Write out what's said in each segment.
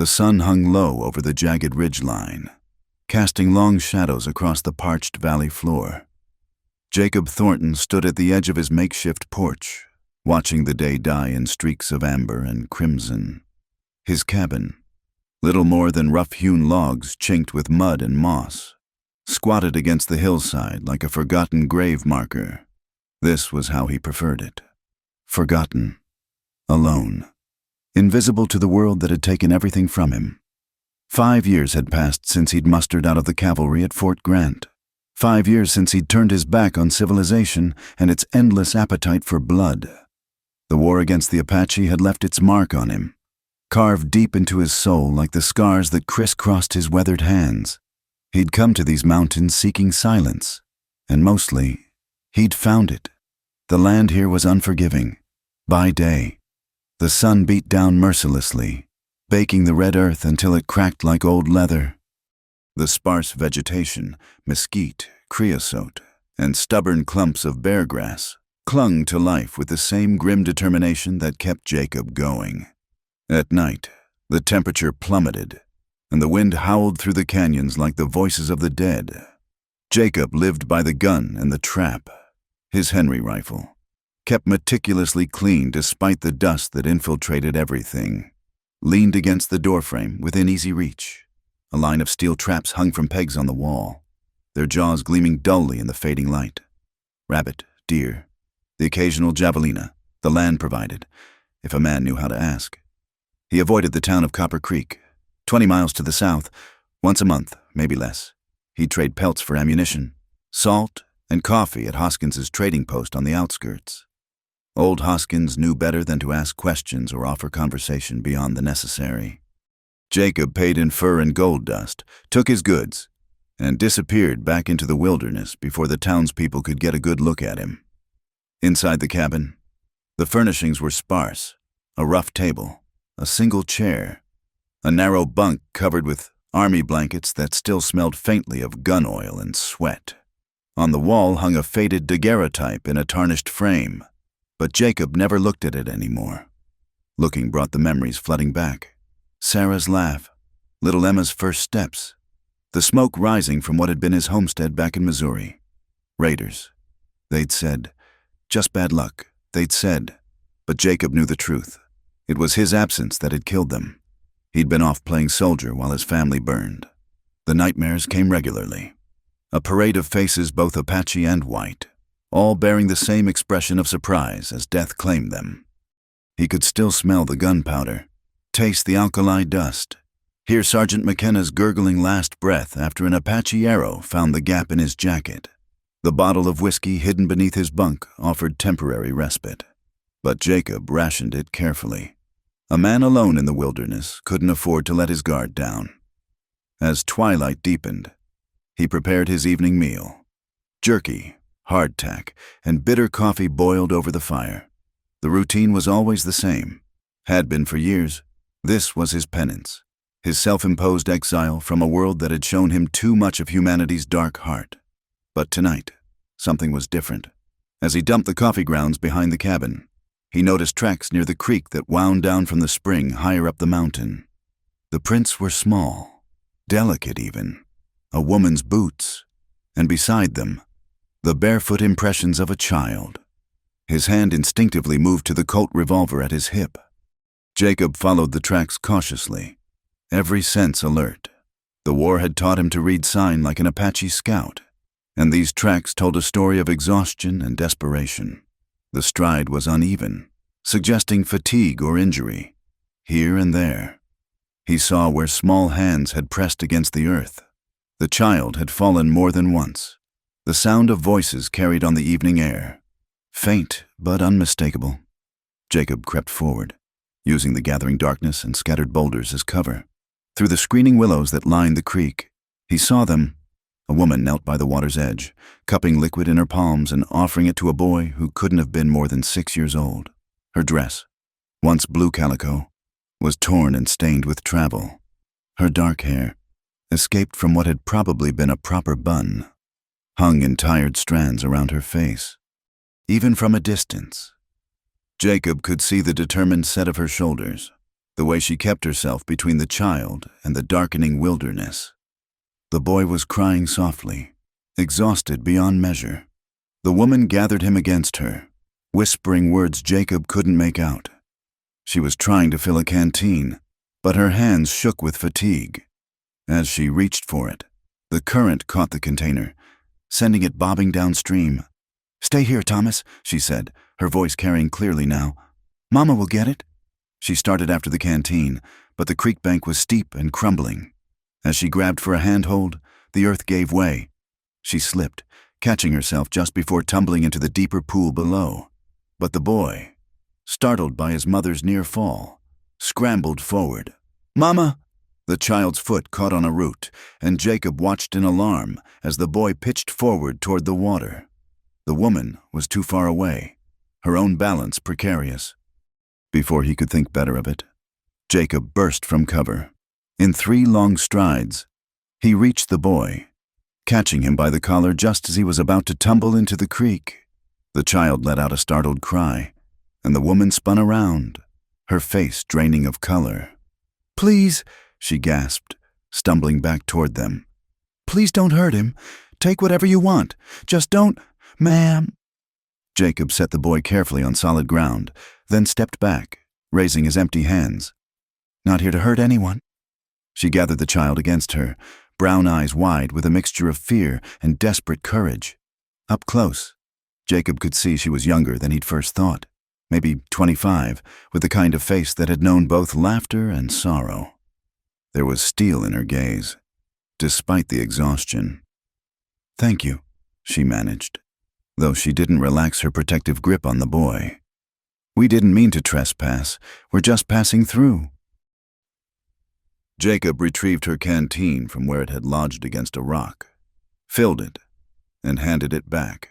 The sun hung low over the jagged ridge line, casting long shadows across the parched valley floor. Jacob Thornton stood at the edge of his makeshift porch, watching the day die in streaks of amber and crimson. His cabin, little more than rough-hewn logs chinked with mud and moss, squatted against the hillside like a forgotten grave marker. This was how he preferred it. Forgotten. Alone. Invisible to the world that had taken everything from him. 5 years had passed since he'd mustered out of the cavalry at Fort Grant. 5 years since he'd turned his back on civilization and its endless appetite for blood. The war against the Apache had left its mark on him, carved deep into his soul like the scars that crisscrossed his weathered hands. He'd come to these mountains seeking silence, and mostly, he'd found it. The land here was unforgiving. By day, the sun beat down mercilessly, baking the red earth until it cracked like old leather. The sparse vegetation, mesquite, creosote, and stubborn clumps of bear grass clung to life with the same grim determination that kept Jacob going. At night, the temperature plummeted, and the wind howled through the canyons like the voices of the dead. Jacob lived by the gun and the trap, his Henry rifle, kept meticulously clean despite the dust that infiltrated everything, leaned against the doorframe within easy reach. A line of steel traps hung from pegs on the wall, their jaws gleaming dully in the fading light. Rabbit, deer, the occasional javelina, the land provided, if a man knew how to ask. He avoided the town of Copper Creek, 20 miles to the south. Once a month, maybe less, he'd trade pelts for ammunition, salt, and coffee at Hoskins's trading post on the outskirts. Old Hoskins knew better than to ask questions or offer conversation beyond the necessary. Jacob paid in fur and gold dust, took his goods, and disappeared back into the wilderness before the townspeople could get a good look at him. Inside the cabin, the furnishings were sparse: a rough table, a single chair, a narrow bunk covered with army blankets that still smelled faintly of gun oil and sweat. On the wall hung a faded daguerreotype in a tarnished frame, but Jacob never looked at it anymore. Looking brought the memories flooding back. Sarah's laugh, little Emma's first steps, the smoke rising from what had been his homestead back in Missouri. Raiders, they'd said. Just bad luck, they'd said. But Jacob knew the truth. It was his absence that had killed them. He'd been off playing soldier while his family burned. The nightmares came regularly. A parade of faces, both Apache and white, all bearing the same expression of surprise as death claimed them. He could still smell the gunpowder, taste the alkali dust, hear Sergeant McKenna's gurgling last breath after an Apache arrow found the gap in his jacket. The bottle of whiskey hidden beneath his bunk offered temporary respite, but Jacob rationed it carefully. A man alone in the wilderness couldn't afford to let his guard down. As twilight deepened, he prepared his evening meal: jerky, hardtack, and bitter coffee boiled over the fire. The routine was always the same, had been for years. This was his penance, his self-imposed exile from a world that had shown him too much of humanity's dark heart. But tonight, something was different. As he dumped the coffee grounds behind the cabin, he noticed tracks near the creek that wound down from the spring higher up the mountain. The prints were small, delicate even, a woman's boots, and beside them, the barefoot impressions of a child. His hand instinctively moved to the Colt revolver at his hip. Jacob followed the tracks cautiously, every sense alert. The war had taught him to read sign like an Apache scout, and these tracks told a story of exhaustion and desperation. The stride was uneven, suggesting fatigue or injury. Here and there, he saw where small hands had pressed against the earth. The child had fallen more than once. The sound of voices carried on the evening air, faint but unmistakable. Jacob crept forward, using the gathering darkness and scattered boulders as cover. Through the screening willows that lined the creek, he saw them. A woman knelt by the water's edge, cupping liquid in her palms and offering it to a boy who couldn't have been more than 6 years old. Her dress, once blue calico, was torn and stained with travel. Her dark hair, escaped from what had probably been a proper bun, hung in tired strands around her face. Even from a distance, Jacob could see the determined set of her shoulders, the way she kept herself between the child and the darkening wilderness. The boy was crying softly, exhausted beyond measure. The woman gathered him against her, whispering words Jacob couldn't make out. She was trying to fill a canteen, but her hands shook with fatigue. As she reached for it, the current caught the container, sending it bobbing downstream. "Stay here, Thomas," she said, her voice carrying clearly now. "Mama will get it." She started after the canteen, but the creek bank was steep and crumbling. As she grabbed for a handhold, the earth gave way. She slipped, catching herself just before tumbling into the deeper pool below. But the boy, startled by his mother's near fall, scrambled forward. "Mama!" The child's foot caught on a root, and Jacob watched in alarm as the boy pitched forward toward the water. The woman was too far away, her own balance precarious. Before he could think better of it, Jacob burst from cover. In 3 long strides, he reached the boy, catching him by the collar just as he was about to tumble into the creek. The child let out a startled cry, and the woman spun around, her face draining of color. "Please," she gasped, stumbling back toward them. "Please don't hurt him. Take whatever you want. Just don't, ma'am." Jacob set the boy carefully on solid ground, then stepped back, raising his empty hands. "Not here to hurt anyone." She gathered the child against her, brown eyes wide with a mixture of fear and desperate courage. Up close, Jacob could see she was younger than he'd first thought, maybe 25, with the kind of face that had known both laughter and sorrow. There was steel in her gaze, despite the exhaustion. "Thank you," she managed, though she didn't relax her protective grip on the boy. "We didn't mean to trespass. We're just passing through." Jacob retrieved her canteen from where it had lodged against a rock, filled it, and handed it back,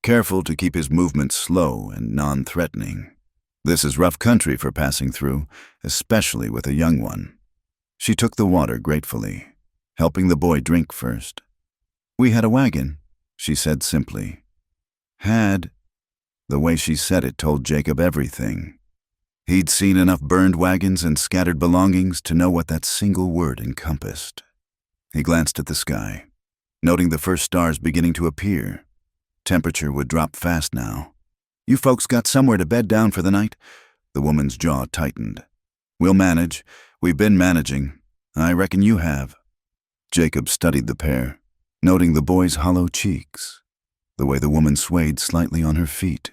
careful to keep his movements slow and non-threatening. This is rough country for passing through, especially with a young one. She took the water gratefully, helping the boy drink first. "We had a wagon," she said simply. Had. The way she said it told Jacob everything. He'd seen enough burned wagons and scattered belongings to know what that single word encompassed. He glanced at the sky, noting the first stars beginning to appear. Temperature would drop fast now. "You folks got somewhere to bed down for the night?" The woman's jaw tightened. "We'll manage. We've been managing. I reckon you have." Jacob studied the pair, noting the boy's hollow cheeks, the way the woman swayed slightly on her feet.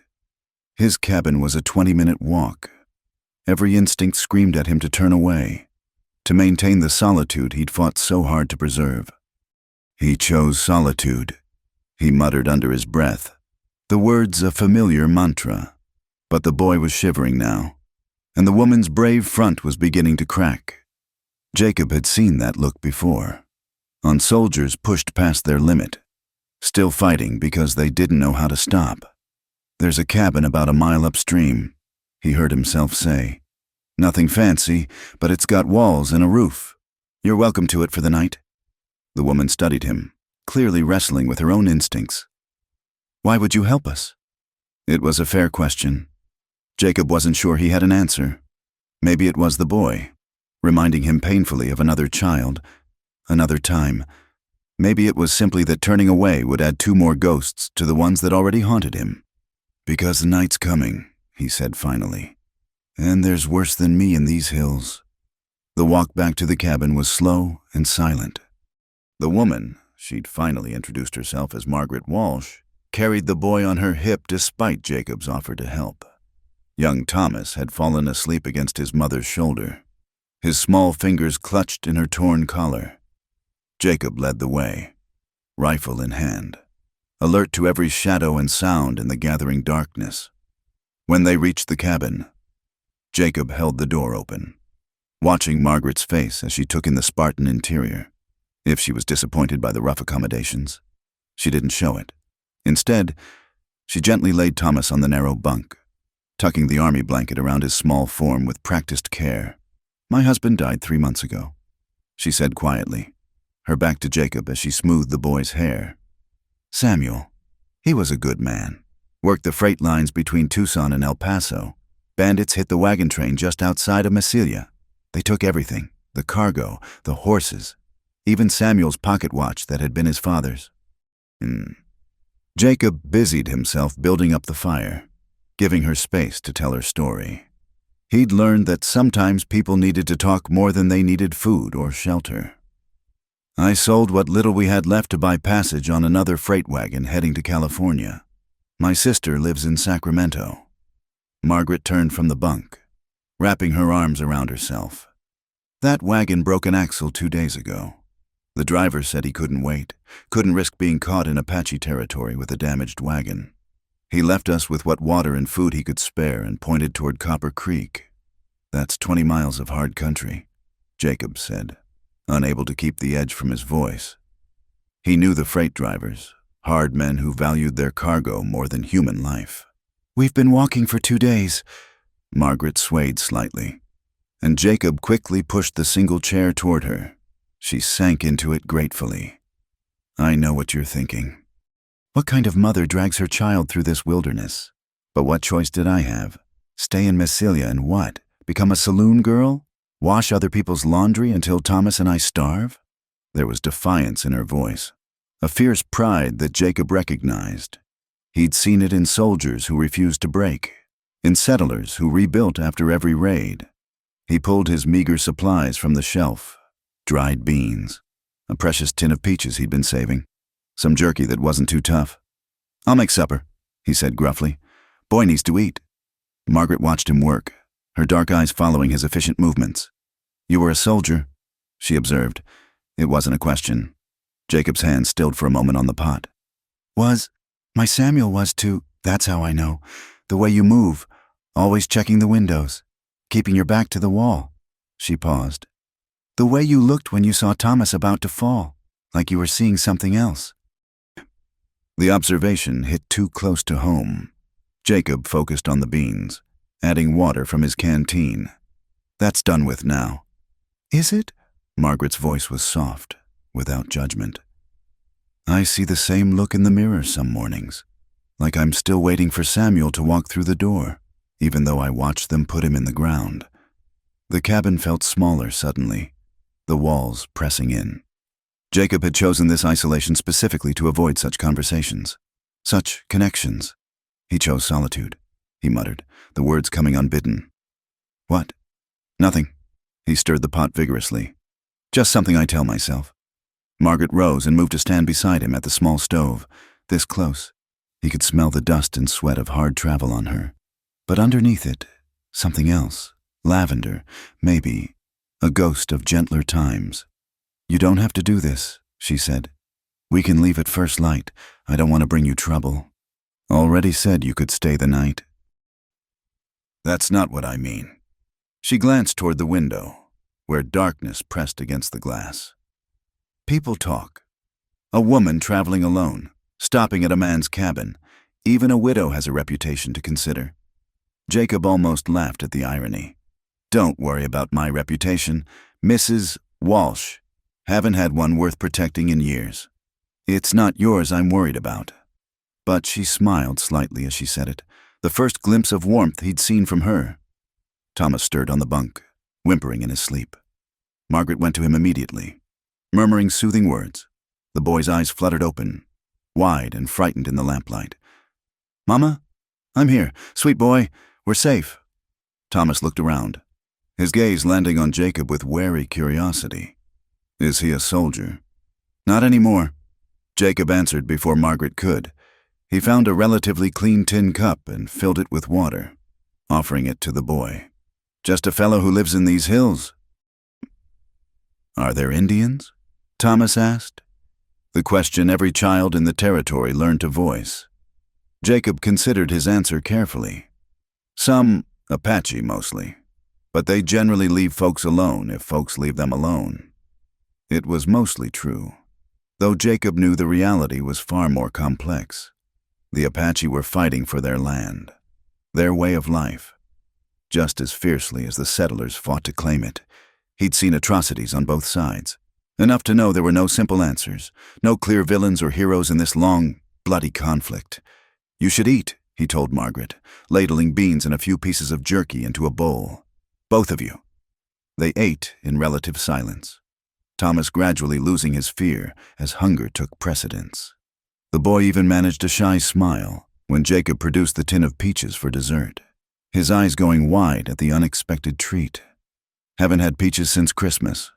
His cabin was a 20-minute walk. Every instinct screamed at him to turn away, to maintain the solitude he'd fought so hard to preserve. He chose solitude, he muttered under his breath, the words a familiar mantra. But the boy was shivering now, and the woman's brave front was beginning to crack. Jacob had seen that look before, on soldiers pushed past their limit, still fighting because they didn't know how to stop. "There's a cabin about a mile upstream," he heard himself say. "Nothing fancy, but it's got walls and a roof. You're welcome to it for the night." The woman studied him, clearly wrestling with her own instincts. "Why would you help us?" It was a fair question. Jacob wasn't sure he had an answer. Maybe it was the boy, reminding him painfully of another child, another time. Maybe it was simply that turning away would add 2 more ghosts to the ones that already haunted him. "Because the night's coming," he said finally. "And there's worse than me in these hills." The walk back to the cabin was slow and silent. The woman, she'd finally introduced herself as Margaret Walsh, carried the boy on her hip despite Jacob's offer to help. Young Thomas had fallen asleep against his mother's shoulder, his small fingers clutched in her torn collar. Jacob led the way, rifle in hand, alert to every shadow and sound in the gathering darkness. When they reached the cabin, Jacob held the door open, watching Margaret's face as she took in the Spartan interior. If she was disappointed by the rough accommodations, she didn't show it. Instead, she gently laid Thomas on the narrow bunk, tucking the army blanket around his small form with practiced care. "My husband died 3 months ago," she said quietly, her back to Jacob as she smoothed the boy's hair. "Samuel, he was a good man, worked the freight lines between Tucson and El Paso, Bandits hit the wagon train just outside of Massilia. They took everything, the cargo, the horses, even Samuel's pocket watch that had been his father's. Jacob busied himself building up the fire, giving her space to tell her story. He'd learned that sometimes people needed to talk more than they needed food or shelter. I sold what little we had left to buy passage on another freight wagon heading to California. My sister lives in Sacramento. Margaret turned from the bunk, wrapping her arms around herself. That wagon broke an axle 2 days ago. The driver said he couldn't wait, couldn't risk being caught in Apache territory with a damaged wagon. He left us with what water and food he could spare and pointed toward Copper Creek. That's 20 miles of hard country, Jacob said, unable to keep the edge from his voice. He knew the freight drivers, hard men who valued their cargo more than human life. "We've been walking for 2 days." Margaret swayed slightly, and Jacob quickly pushed the single chair toward her. She sank into it gratefully. "I know what you're thinking. What kind of mother drags her child through this wilderness? But what choice did I have? Stay in Massilia and what? Become a saloon girl? Wash other people's laundry until Thomas and I starve?" There was defiance in her voice, a fierce pride that Jacob recognized. He'd seen it in soldiers who refused to break, in settlers who rebuilt after every raid. He pulled his meager supplies from the shelf. Dried beans, a precious tin of peaches he'd been saving, some jerky that wasn't too tough. "I'll make supper," he said gruffly. "Boy needs to eat." Margaret watched him work, her dark eyes following his efficient movements. "You were a soldier," she observed. It wasn't a question. Jacob's hand stilled for a moment on the pot. My Samuel was too. That's how I know. The way you move, always checking the windows, keeping your back to the wall." She paused. "The way you looked when you saw Thomas about to fall, like you were seeing something else." The observation hit too close to home. Jacob focused on the beans, adding water from his canteen. "That's done with now." "Is it?" Margaret's voice was soft, without judgment. "I see the same look in the mirror some mornings, like I'm still waiting for Samuel to walk through the door, even though I watched them put him in the ground." The cabin felt smaller suddenly, the walls pressing in. Jacob had chosen this isolation specifically to avoid such conversations, such connections. He chose solitude, he muttered, the words coming unbidden. "What?" "Nothing." He stirred the pot vigorously. "Just something I tell myself." Margaret rose and moved to stand beside him at the small stove, this close. He could smell the dust and sweat of hard travel on her. But underneath it, something else, lavender, maybe, a ghost of gentler times. "You don't have to do this," she said. "We can leave at first light. I don't want to bring you trouble. Already said you could stay the night." "That's not what I mean." She glanced toward the window, where darkness pressed against the glass. "People talk. A woman traveling alone, stopping at a man's cabin. Even a widow has a reputation to consider." Jacob almost laughed at the irony. "Don't worry about my reputation. Mrs. Walsh. Haven't had one worth protecting in years. It's not yours I'm worried about." But she smiled slightly as she said it, the first glimpse of warmth he'd seen from her. Thomas stirred on the bunk, whimpering in his sleep. Margaret went to him immediately, murmuring soothing words. The boy's eyes fluttered open, wide and frightened in the lamplight. "Mama? I'm here. Sweet boy, we're safe." Thomas looked around, his gaze landing on Jacob with wary curiosity. "Is he a soldier?" "Not anymore," Jacob answered before Margaret could. He found a relatively clean tin cup and filled it with water, offering it to the boy. "Just a fellow who lives in these hills." "Are there Indians?" Thomas asked, the question every child in the territory learned to voice. Jacob considered his answer carefully. "Some, Apache mostly, but they generally leave folks alone if folks leave them alone." It was mostly true, though Jacob knew the reality was far more complex. The Apache were fighting for their land, their way of life, just as fiercely as the settlers fought to claim it. He'd seen atrocities on both sides, enough to know there were no simple answers, no clear villains or heroes in this long, bloody conflict. "You should eat," he told Margaret, ladling beans and a few pieces of jerky into a bowl. "Both of you." They ate in relative silence, Thomas gradually losing his fear as hunger took precedence. The boy even managed a shy smile when Jacob produced the tin of peaches for dessert, his eyes going wide at the unexpected treat. "Haven't had peaches since Christmas."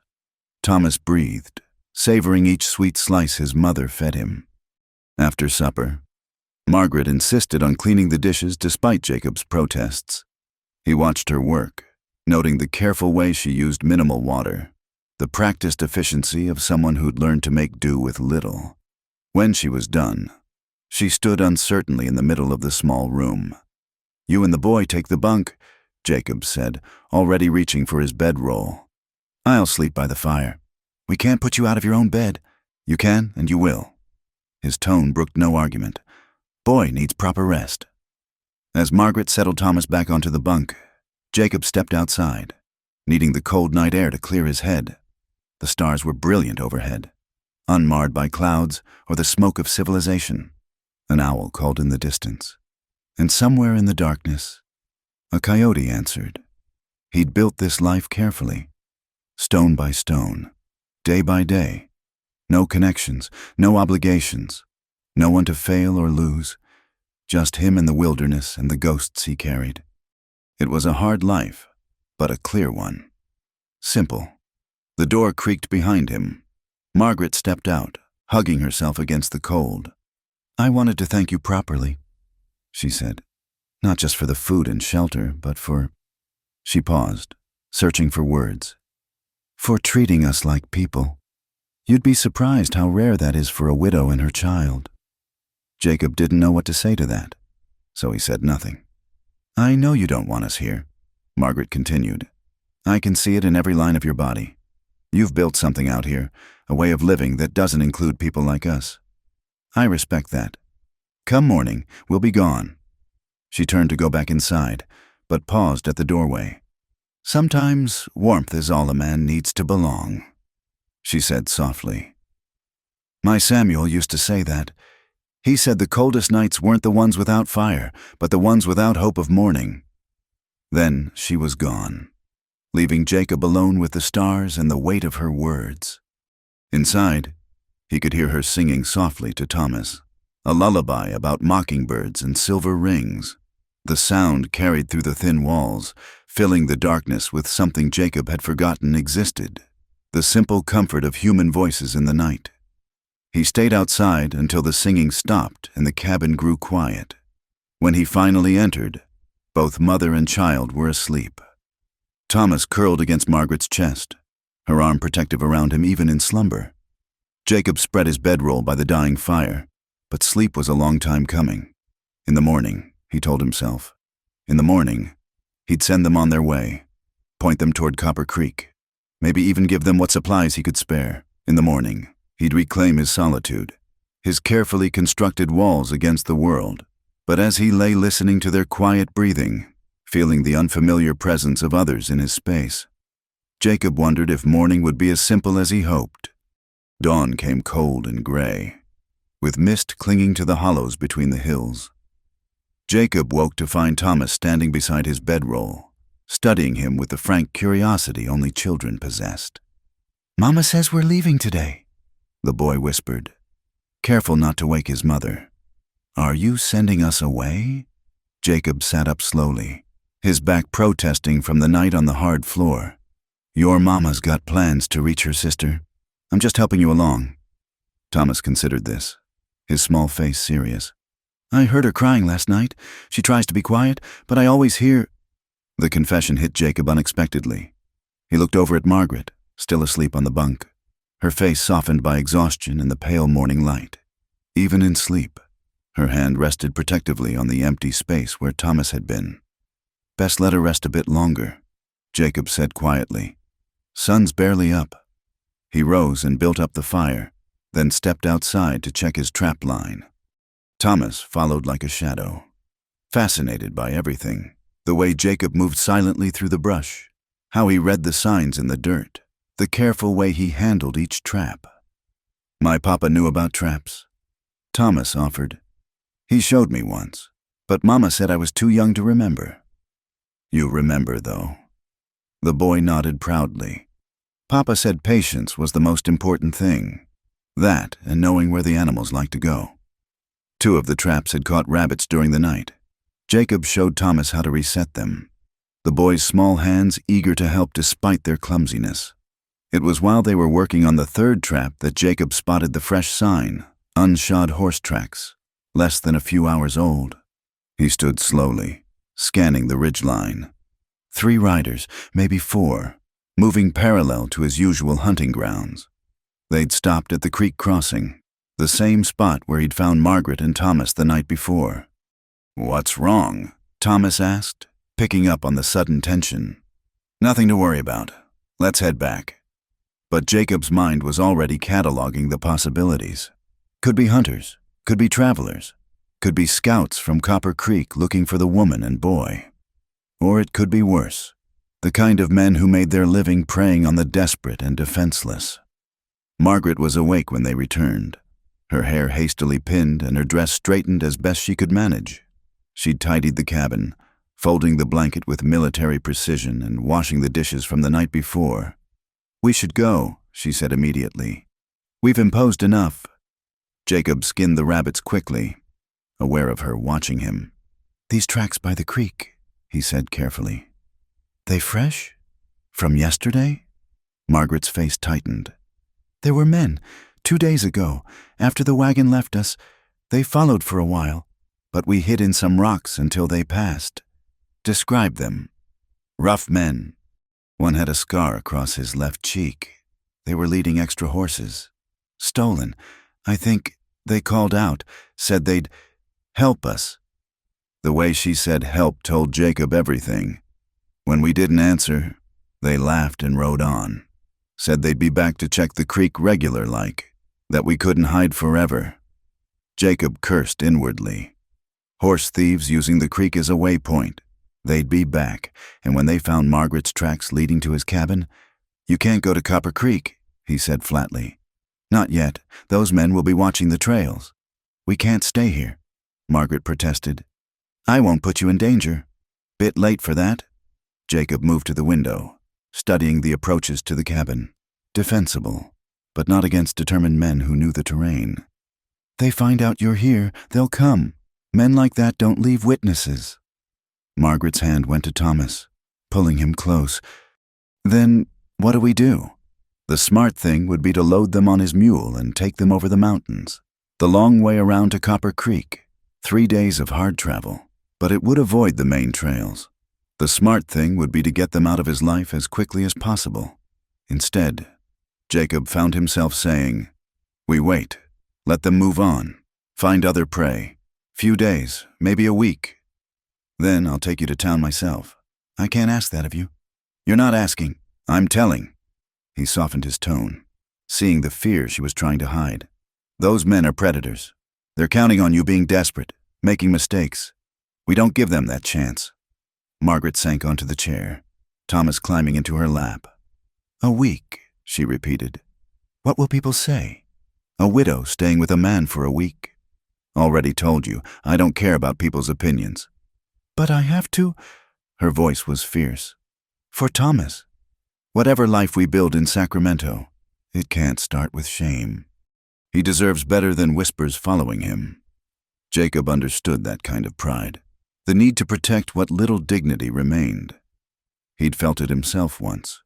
Thomas breathed, savoring each sweet slice his mother fed him. After supper, Margaret insisted on cleaning the dishes despite Jacob's protests. He watched her work, noting the careful way she used minimal water, the practiced efficiency of someone who'd learned to make do with little. When she was done, she stood uncertainly in the middle of the small room. "You and the boy take the bunk," Jacob said, already reaching for his bedroll. "I'll sleep by the fire. We can't put you out of your own bed. You can, and you will." His tone brooked no argument. "Boy needs proper rest." As Margaret settled Thomas back onto the bunk, Jacob stepped outside, needing the cold night air to clear his head. The stars were brilliant overhead, unmarred by clouds or the smoke of civilization. An owl called in the distance, and somewhere in the darkness, a coyote answered. He'd built this life carefully, stone by stone, day by day. No connections, no obligations, no one to fail or lose, just him in the wilderness and the ghosts he carried. It was a hard life, but a clear one. Simple. The door creaked behind him. Margaret stepped out, hugging herself against the cold. "I wanted to thank you properly," she said. "Not just for the food and shelter, but for—" She paused, searching for words. "For treating us like people. You'd be surprised how rare that is for a widow and her child." Jacob didn't know what to say to that, so he said nothing. "I know you don't want us here," Margaret continued. "I can see it in every line of your body. You've built something out here, a way of living that doesn't include people like us. I respect that. Come morning, we'll be gone." She turned to go back inside, but paused at the doorway. "Sometimes warmth is all a man needs to belong," she said softly. "My Samuel used to say that. He said the coldest nights weren't the ones without fire, but the ones without hope of morning." Then she was gone, leaving Jacob alone with the stars and the weight of her words. Inside, he could hear her singing softly to Thomas, a lullaby about mockingbirds and silver rings. The sound carried through the thin walls, filling the darkness with something Jacob had forgotten existed, the simple comfort of human voices in the night. He stayed outside until the singing stopped and the cabin grew quiet. When he finally entered, both mother and child were asleep. Thomas curled against Margaret's chest, her arm protective around him even in slumber. Jacob spread his bedroll by the dying fire, but sleep was a long time coming. In the morning, he told himself. In the morning, he'd send them on their way, point them toward Copper Creek, maybe even give them what supplies he could spare. In the morning, he'd reclaim his solitude, his carefully constructed walls against the world. But as he lay listening to their quiet breathing, feeling the unfamiliar presence of others in his space, Jacob wondered if morning would be as simple as he hoped. Dawn came cold and gray, with mist clinging to the hollows between the hills. Jacob woke to find Thomas standing beside his bedroll, studying him with the frank curiosity only children possessed. "Mama says we're leaving today," the boy whispered, careful not to wake his mother. "Are you sending us away?" Jacob sat up slowly, his back protesting from the night on the hard floor. "Your mama's got plans to reach her sister. I'm just helping you along." Thomas considered this, his small face serious. "I heard her crying last night. She tries to be quiet, but I always hear—" The confession hit Jacob unexpectedly. He looked over at Margaret, still asleep on the bunk, her face softened by exhaustion in the pale morning light. Even in sleep, her hand rested protectively on the empty space where Thomas had been. "Best let her rest a bit longer," Jacob said quietly. "Sun's barely up." He rose and built up the fire, then stepped outside to check his trap line. Thomas followed like a shadow, fascinated by everything, the way Jacob moved silently through the brush, how he read the signs in the dirt, the careful way he handled each trap. "My papa knew about traps," Thomas offered. "He showed me once, But Mama said I was too young to remember." "You remember, though." The boy nodded proudly. "Papa said patience was the most important thing. That and knowing where the animals like to go." 2 of the traps had caught rabbits during the night. Jacob showed Thomas how to reset them, the boy's small hands eager to help despite their clumsiness. It was while they were working on the 3rd trap that Jacob spotted the fresh sign, "Unshod horse tracks," less than a few hours old. He stood slowly, scanning the ridgeline. 3 riders, maybe 4, moving parallel to his usual hunting grounds. They'd stopped at the creek crossing, the same spot where he'd found Margaret and Thomas the night before. "What's wrong?" Thomas asked, picking up on the sudden tension. "Nothing to worry about. Let's head back." But Jacob's mind was already cataloging the possibilities. Could be hunters, could be travelers, could be scouts from Copper Creek looking for the woman and boy. Or it could be worse, the kind of men who made their living preying on the desperate and defenseless. Margaret was awake when they returned, her hair hastily pinned and her dress straightened as best she could manage. She'd tidied the cabin, folding the blanket with military precision and washing the dishes from the night before. "We should go," she said immediately. "We've imposed enough." Jacob skinned the rabbits quickly, aware of her watching him. "These tracks by the creek," he said carefully. "They fresh? From yesterday?" Margaret's face tightened. "There were men, 2 days ago, after the wagon left us. They followed for a while, but we hid in some rocks until they passed." "Describe them." "Rough men. One had a scar across his left cheek. They were leading extra horses. Stolen. I think they called out, said they'd help us." The way she said help told Jacob everything. When we didn't answer, they laughed and rode on. Said they'd be back to check the creek regular-like, that we couldn't hide forever. Jacob cursed inwardly. Horse thieves using the creek as a waypoint. They'd be back, and when they found Margaret's tracks leading to his cabin, "You can't go to Copper Creek," he said flatly. "Not yet. Those men will be watching the trails." "We can't stay here," Margaret protested. "I won't put you in danger." "Bit late for that." Jacob moved to the window, studying the approaches to the cabin. Defensible, but not against determined men who knew the terrain. "They find out you're here, they'll come. Men like that don't leave witnesses." Margaret's hand went to Thomas, pulling him close. "Then what do we do?" The smart thing would be to load them on his mule and take them over the mountains, the long way around to Copper Creek. 3 days of hard travel, but it would avoid the main trails. The smart thing would be to get them out of his life as quickly as possible. Instead, Jacob found himself saying, "We wait. Let them move on. Find other prey. Few days, maybe a week. Then I'll take you to town myself." "I can't ask that of you." "You're not asking. I'm telling." He softened his tone, seeing the fear she was trying to hide. "Those men are predators. They're counting on you being desperate, making mistakes. We don't give them that chance." Margaret sank onto the chair, Thomas climbing into her lap. "A week," she repeated. "What will people say? A widow staying with a man for a week." "Already told you, I don't care about people's opinions." "But I have to." Her voice was fierce. "For Thomas. Whatever life we build in Sacramento, it can't start with shame. He deserves better than whispers following him." Jacob understood that kind of pride, the need to protect what little dignity remained. He'd felt it himself once,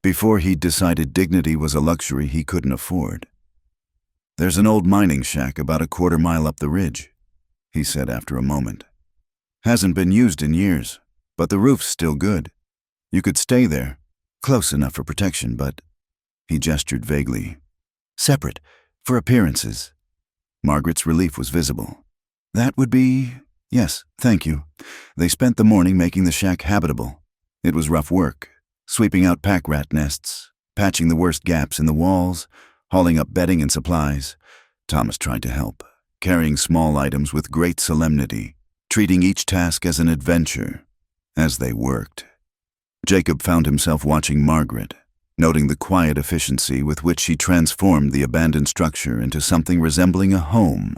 before he'd decided dignity was a luxury he couldn't afford. "There's an old mining shack about a quarter mile up the ridge," he said after a moment. "Hasn't been used in years, but the roof's still good. You could stay there, close enough for protection, but—" He gestured vaguely. "Separate, for appearances." Margaret's relief was visible. "That would be— Yes, thank you." They spent the morning making the shack habitable. It was rough work, sweeping out pack rat nests, patching the worst gaps in the walls, hauling up bedding and supplies. Thomas tried to help, carrying small items with great solemnity, treating each task as an adventure. As they worked, Jacob found himself watching Margaret, noting the quiet efficiency with which she transformed the abandoned structure into something resembling a home.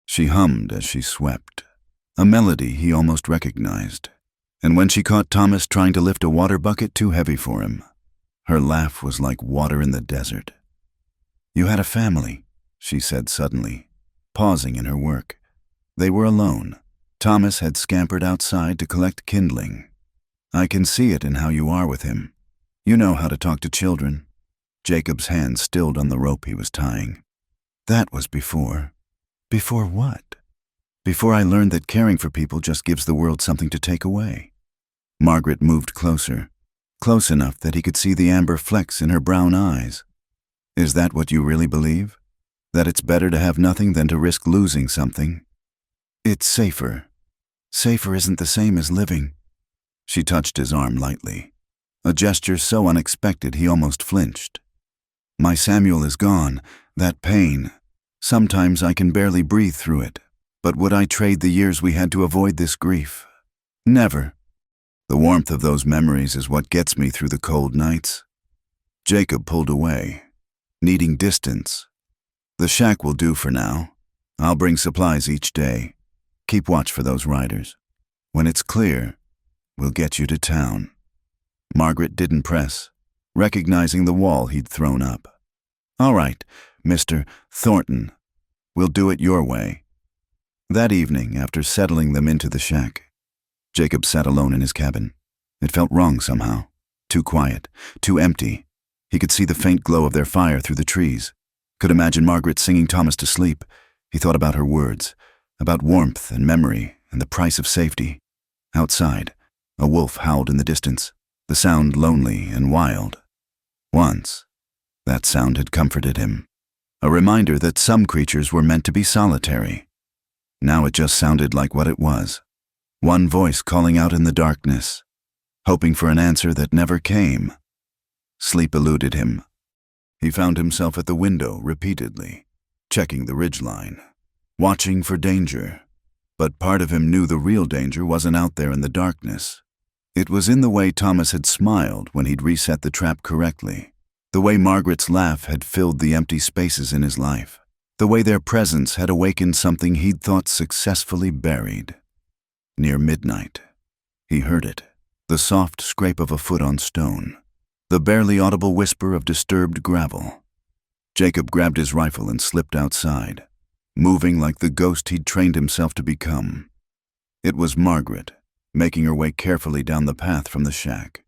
She hummed as she swept, a melody he almost recognized. And when she caught Thomas trying to lift a water bucket too heavy for him, her laugh was like water in the desert. "You had a family," she said suddenly, pausing in her work. They were alone. Thomas had scampered outside to collect kindling. "I can see it in how you are with him. You know how to talk to children." Jacob's hand stilled on the rope he was tying. "That was before." "Before what?" "Before I learned that caring for people just gives the world something to take away." Margaret moved closer, close enough that he could see the amber flecks in her brown eyes. "Is that what you really believe? That it's better to have nothing than to risk losing something?" "It's safer." "Safer isn't the same as living." She touched his arm lightly, a gesture so unexpected he almost flinched. "My Samuel is gone. That pain. Sometimes I can barely breathe through it. But would I trade the years we had to avoid this grief? Never. The warmth of those memories is what gets me through the cold nights." Jacob pulled away, needing distance. "The shack will do for now. I'll bring supplies each day. Keep watch for those riders. When it's clear, we'll get you to town." Margaret didn't press, recognizing the wall he'd thrown up. "All right, Mr. Thornton. We'll do it your way." That evening, after settling them into the shack, Jacob sat alone in his cabin. It felt wrong somehow. Too quiet, too empty. He could see the faint glow of their fire through the trees. Could imagine Margaret singing Thomas to sleep. He thought about her words, about warmth and memory and the price of safety. Outside, a wolf howled in the distance, the sound lonely and wild. Once, that sound had comforted him, a reminder that some creatures were meant to be solitary. Now it just sounded like what it was, one voice calling out in the darkness, hoping for an answer that never came. Sleep eluded him. He found himself at the window repeatedly, checking the ridgeline, watching for danger. But part of him knew the real danger wasn't out there in the darkness. It was in the way Thomas had smiled when he'd reset the trap correctly, the way Margaret's laugh had filled the empty spaces in his life, the way their presence had awakened something he'd thought successfully buried. Near midnight, he heard it, the soft scrape of a foot on stone, the barely audible whisper of disturbed gravel. Jacob grabbed his rifle and slipped outside, moving like the ghost he'd trained himself to become. It was Margaret, making her way carefully down the path from the shack.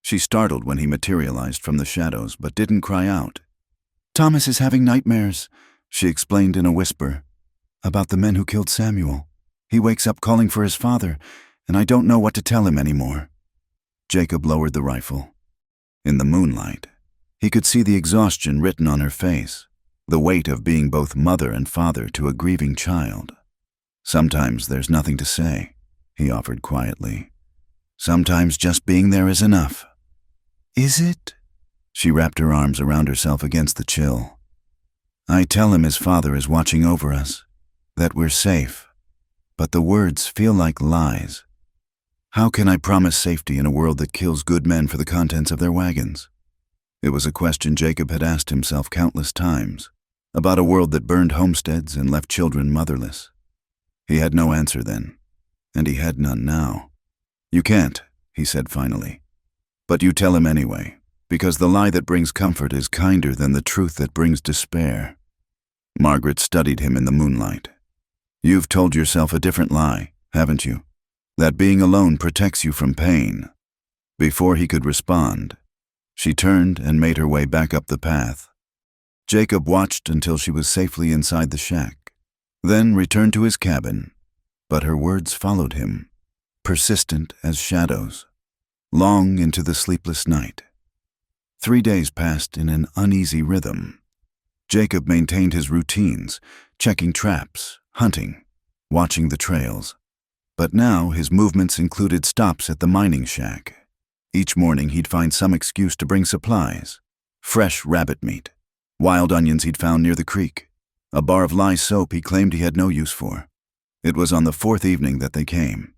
She startled when he materialized from the shadows, but didn't cry out. "Thomas is having nightmares," she explained in a whisper, "about the men who killed Samuel. He wakes up calling for his father, and I don't know what to tell him anymore." Jacob lowered the rifle. In the moonlight, he could see the exhaustion written on her face, the weight of being both mother and father to a grieving child. "Sometimes there's nothing to say," he offered quietly. "Sometimes just being there is enough." "Is it?" She wrapped her arms around herself against the chill. "I tell him his father is watching over us, that we're safe, but the words feel like lies. How can I promise safety in a world that kills good men for the contents of their wagons?" It was a question Jacob had asked himself countless times, about a world that burned homesteads and left children motherless. He had no answer then, and he had none now. "You can't," he said finally. "But you tell him anyway, because the lie that brings comfort is kinder than the truth that brings despair." Margaret studied him in the moonlight. "You've told yourself a different lie, haven't you? That being alone protects you from pain." Before he could respond, she turned and made her way back up the path. Jacob watched until she was safely inside the shack, then returned to his cabin, but her words followed him, persistent as shadows, long into the sleepless night. 3 days passed in an uneasy rhythm. Jacob maintained his routines, checking traps, hunting, watching the trails. But now his movements included stops at the mining shack. Each morning he'd find some excuse to bring supplies: fresh rabbit meat, wild onions he'd found near the creek, a bar of lye soap he claimed he had no use for. It was on the 4th evening that they came.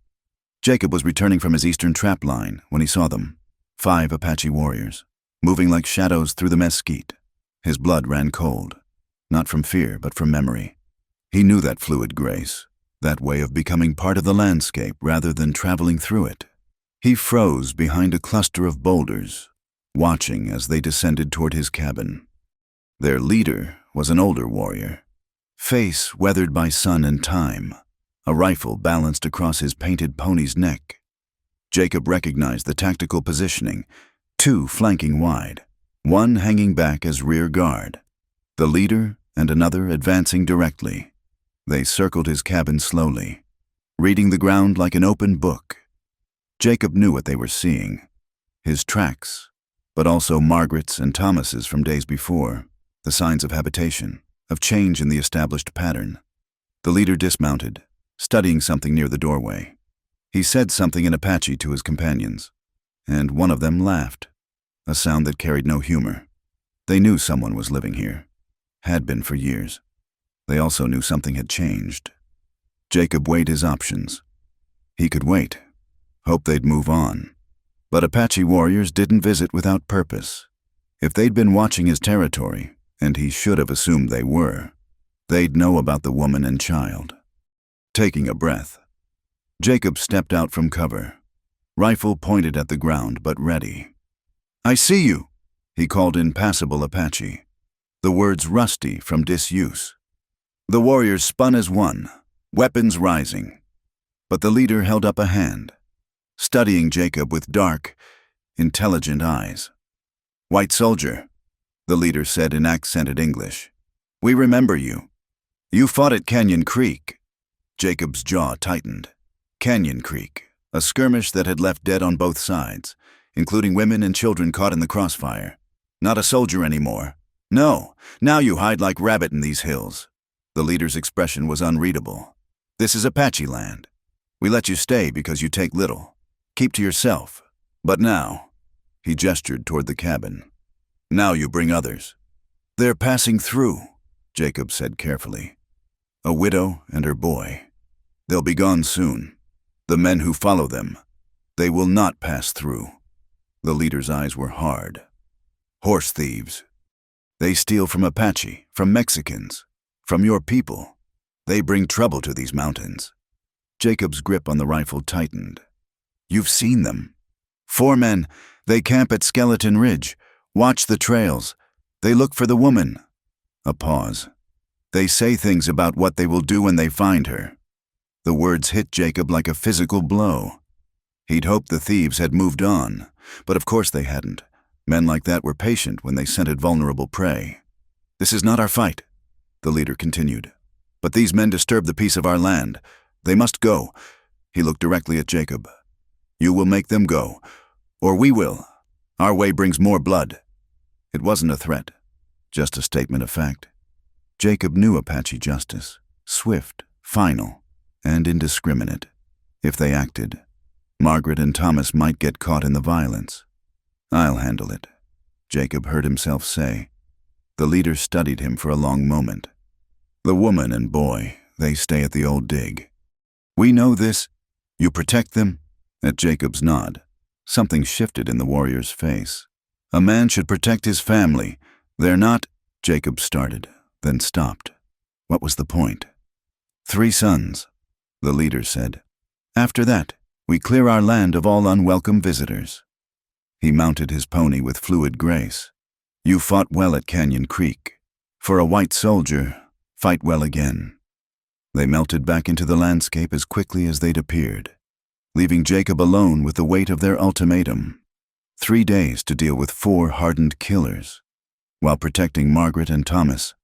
Jacob was returning from his eastern trap line when he saw them, 5 Apache warriors, moving like shadows through the mesquite. His blood ran cold, not from fear but from memory. He knew that fluid grace, that way of becoming part of the landscape rather than traveling through it. He froze behind a cluster of boulders, watching as they descended toward his cabin. Their leader was an older warrior, face weathered by sun and time, a rifle balanced across his painted pony's neck. Jacob recognized the tactical positioning, 2 flanking wide, 1 hanging back as rear guard, the leader and another advancing directly. They circled his cabin slowly, reading the ground like an open book. Jacob knew what they were seeing, his tracks, but also Margaret's and Thomas's from days before, the signs of habitation, of change in the established pattern. The leader dismounted, studying something near the doorway. He said something in Apache to his companions, and one of them laughed, a sound that carried no humor. They knew someone was living here, had been for years. They also knew something had changed. Jacob weighed his options. He could wait, hope they'd move on. But Apache warriors didn't visit without purpose. If they'd been watching his territory, and he should have assumed they were, they'd know about the woman and child. Taking a breath, Jacob stepped out from cover, rifle pointed at the ground but ready. "I see you," he called in passable Apache, the words rusty from disuse. The warriors spun as one, weapons rising, but the leader held up a hand, studying Jacob with dark, intelligent eyes. "White soldier," the leader said in accented English. "We remember you. You fought at Canyon Creek." Jacob's jaw tightened. Canyon Creek, a skirmish that had left dead on both sides, including women and children caught in the crossfire. "Not a soldier anymore. No, now you hide like rabbit in these hills." The leader's expression was unreadable. "This is Apache land. We let you stay because you take little. Keep to yourself. But now," he gestured toward the cabin, "now you bring others." "They're passing through," Jacob said carefully. "A widow and her boy. They'll be gone soon. The men who follow them, they will not pass through." The leader's eyes were hard. "Horse thieves. They steal from Apache, from Mexicans, from your people. They bring trouble to these mountains." Jacob's grip on the rifle tightened. "You've seen them. 4 men. They camp at Skeleton Ridge. Watch the trails. They look for the woman." A pause. "They say things about what they will do when they find her." The words hit Jacob like a physical blow. He'd hoped the thieves had moved on, but of course they hadn't. Men like that were patient when they scented vulnerable prey. "This is not our fight," the leader continued. "But these men disturb the peace of our land. They must go." He looked directly at Jacob. "You will make them go, or we will. Our way brings more blood." It wasn't a threat, just a statement of fact. Jacob knew Apache justice, swift, final, and indiscriminate. If they acted, Margaret and Thomas might get caught in the violence. "I'll handle it," Jacob heard himself say. The leader studied him for a long moment. "The woman and boy, they stay at the old dig. We know this. You protect them?" At Jacob's nod, something shifted in the warrior's face. "A man should protect his family. They're not—" Jacob started, then stopped. What was the point? 3 sons, the leader said. "After that, we clear our land of all unwelcome visitors." He mounted his pony with fluid grace. "You fought well at Canyon Creek. For a white soldier, fight well again." They melted back into the landscape as quickly as they'd appeared, leaving Jacob alone with the weight of their ultimatum. 3 days to deal with 4 hardened killers, while protecting Margaret and Thomas.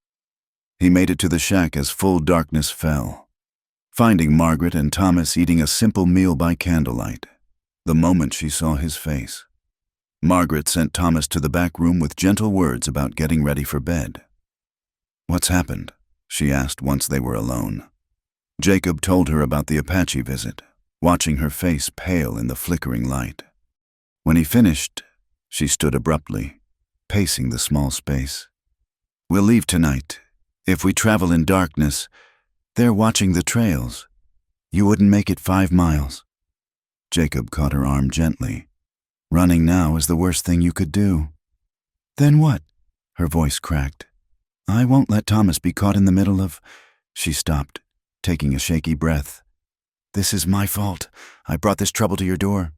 He made it to the shack as full darkness fell, finding Margaret and Thomas eating a simple meal by candlelight, the moment she saw his face. Margaret sent Thomas to the back room with gentle words about getting ready for bed. "What's happened?" she asked once they were alone. Jacob told her about the Apache visit, watching her face pale in the flickering light. When he finished, she stood abruptly, pacing the small space. "We'll leave tonight. If we travel in darkness, they're watching the trails. You wouldn't make it 5 miles. Jacob caught her arm gently. "Running now is the worst thing you could do." "Then what?" Her voice cracked. "I won't let Thomas be caught in the middle of—" She stopped, taking a shaky breath. "This is my fault. I brought this trouble to your door."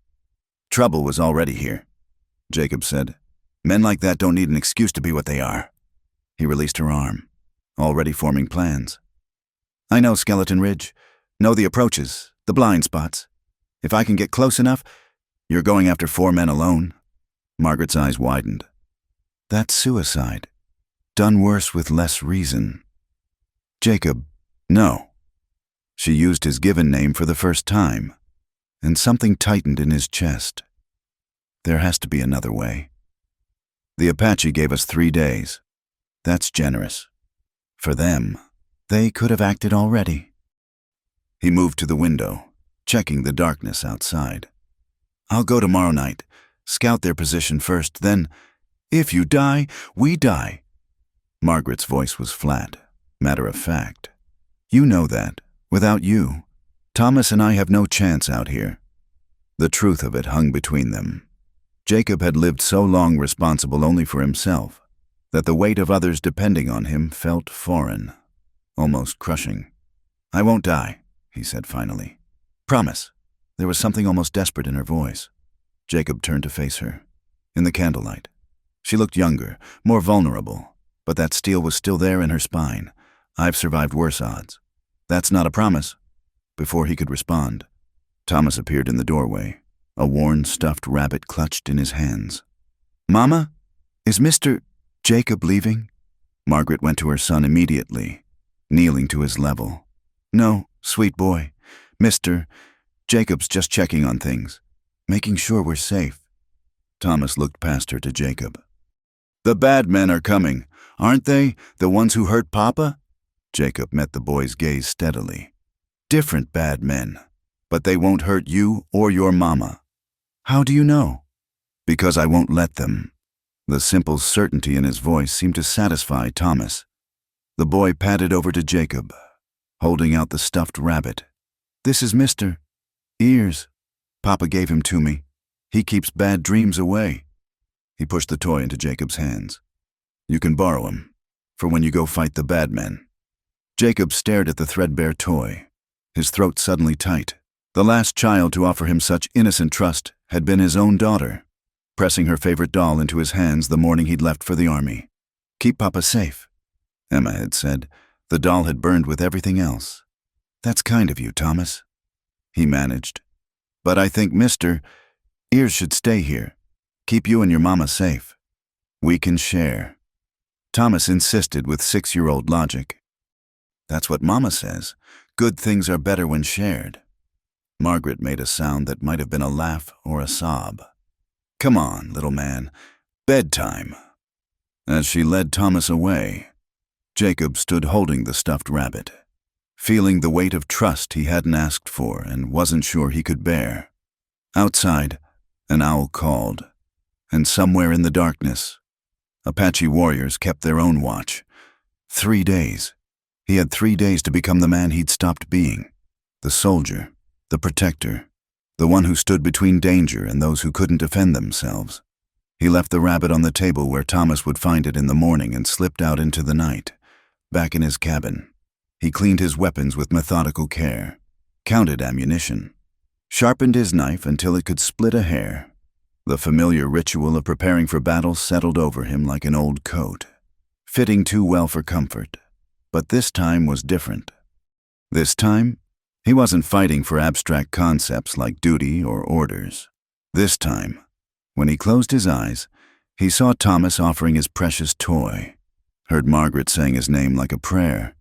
"Trouble was already here," Jacob said. "Men like that don't need an excuse to be what they are." He released her arm, already forming plans. "I know Skeleton Ridge. Know the approaches, the blind spots. If I can get close enough—" "You're going after 4 men alone?" Margaret's eyes widened. "That's suicide. Done worse with less reason." "Jacob, no." She used his given name for the first time, and something tightened in his chest. "There has to be another way. The Apache gave us 3 days. That's generous. For them, they could have acted already." He moved to the window, checking the darkness outside. "I'll go tomorrow night, scout their position first, then, if you die, we die." Margaret's voice was flat, matter of fact. "You know that. Without you, Thomas and I have no chance out here." The truth of it hung between them. Jacob had lived so long responsible only for himself that the weight of others depending on him felt foreign, almost crushing. "I won't die," he said finally. "Promise." There was something almost desperate in her voice. Jacob turned to face her. In the candlelight, she looked younger, more vulnerable, but that steel was still there in her spine. "I've survived worse odds." "That's not a promise." Before he could respond, Thomas appeared in the doorway, a worn, stuffed rabbit clutched in his hands. "Mama? Is Mr. Jacob leaving?" Margaret went to her son immediately, kneeling to his level. "No, sweet boy. Jacob's just checking on things, making sure we're safe." Thomas looked past her to Jacob. "The bad men are coming, aren't they? The ones who hurt Papa?" Jacob met the boy's gaze steadily. "Different bad men, but they won't hurt you or your mama." "How do you know?" "Because I won't let them." The simple certainty in his voice seemed to satisfy Thomas. The boy padded over to Jacob, holding out the stuffed rabbit. "This is Mr. Ears. Papa gave him to me. He keeps bad dreams away." He pushed the toy into Jacob's hands. "You can borrow him, for when you go fight the bad men." Jacob stared at the threadbare toy, his throat suddenly tight. The last child to offer him such innocent trust had been his own daughter, pressing her favorite doll into his hands the morning he'd left for the army. "Keep Papa safe," Emma had said. The doll had burned with everything else. "That's kind of you, Thomas," he managed. "But I think Mr. Ears should stay here. Keep you and your mama safe. We can share." Thomas insisted with 6-year-old logic. "That's what Mama says. Good things are better when shared." Margaret made a sound that might have been a laugh or a sob. "Come on, little man. Bedtime." As she led Thomas away, Jacob stood holding the stuffed rabbit, feeling the weight of trust he hadn't asked for and wasn't sure he could bear. Outside, an owl called, and somewhere in the darkness, Apache warriors kept their own watch. 3 days. He had 3 days to become the man he'd stopped being. The soldier, the protector, the one who stood between danger and those who couldn't defend themselves. He left the rabbit on the table where Thomas would find it in the morning and slipped out into the night. Back in his cabin, he cleaned his weapons with methodical care, counted ammunition, sharpened his knife until it could split a hair. The familiar ritual of preparing for battle settled over him like an old coat, fitting too well for comfort. But this time was different. This time, he wasn't fighting for abstract concepts like duty or orders. This time, when he closed his eyes, he saw Thomas offering his precious toy, heard Margaret saying his name like a prayer.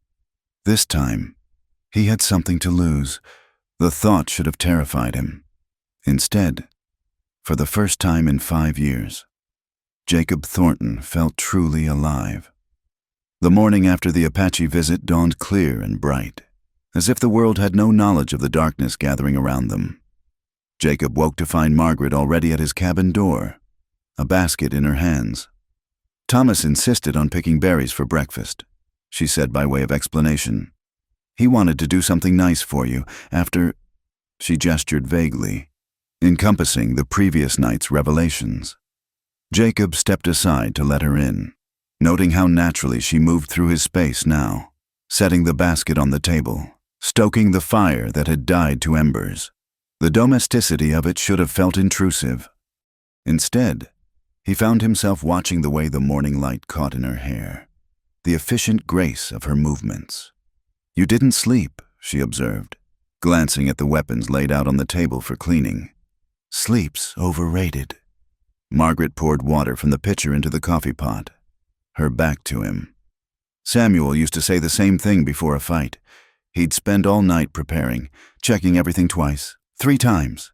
This time, he had something to lose. The thought should have terrified him. Instead, for the first time in 5 years, Jacob Thornton felt truly alive. The morning after the Apache visit dawned clear and bright, as if the world had no knowledge of the darkness gathering around them. Jacob woke to find Margaret already at his cabin door, a basket in her hands. "Thomas insisted on picking berries for breakfast," she said by way of explanation. "He wanted to do something nice for you after—" She gestured vaguely, encompassing the previous night's revelations. Jacob stepped aside to let her in, noting how naturally she moved through his space now, setting the basket on the table, stoking the fire that had died to embers. The domesticity of it should have felt intrusive. Instead, he found himself watching the way the morning light caught in her hair, the efficient grace of her movements. "You didn't sleep," she observed, glancing at the weapons laid out on the table for cleaning. "Sleep's overrated." Margaret poured water from the pitcher into the coffee pot, her back to him. Samuel used to say the same thing before a fight. He'd spend all night preparing, checking everything twice, 3 times.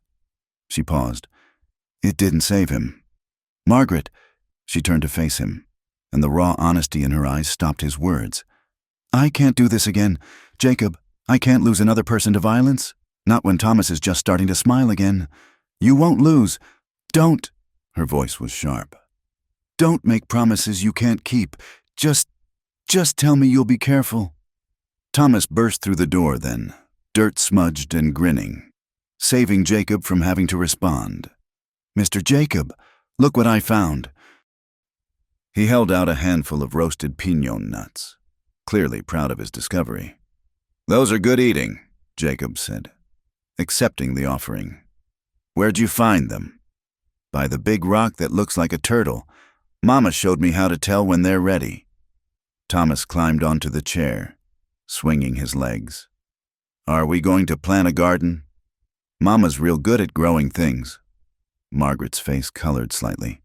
She paused. It didn't save him. "Margaret," she turned to face him, and the raw honesty in her eyes stopped his words. "I can't do this again. Jacob, I can't lose another person to violence. Not when Thomas is just starting to smile again. You won't lose. Don't." Her voice was sharp. "Don't make promises you can't keep. Just tell me you'll be careful." Thomas burst through the door then, dirt-smudged and grinning, saving Jacob from having to respond. "Mr. Jacob, look what I found." He held out a handful of roasted piñon nuts, clearly proud of his discovery. "Those are good eating," Jacob said, accepting the offering. "Where'd you find them?" "By the big rock that looks like a turtle. Mama showed me how to tell when they're ready." Thomas climbed onto the chair, swinging his legs. "Are we going to plant a garden? Mama's real good at growing things." Margaret's face colored slightly.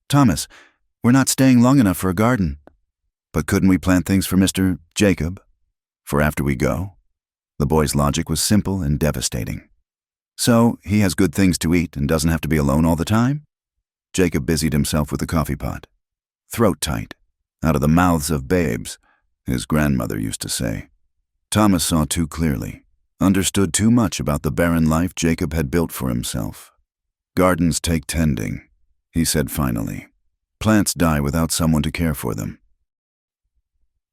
"Thomas, we're not staying long enough for a garden." "But couldn't we plant things for Mr. Jacob? For after we go?" The boy's logic was simple and devastating. "So he has good things to eat and doesn't have to be alone all the time?" Jacob busied himself with the coffee pot. "Throat tight. Out of the mouths of babes," his grandmother used to say. Thomas saw too clearly, understood too much about the barren life Jacob had built for himself. "Gardens take tending," he said finally. "Plants die without someone to care for them."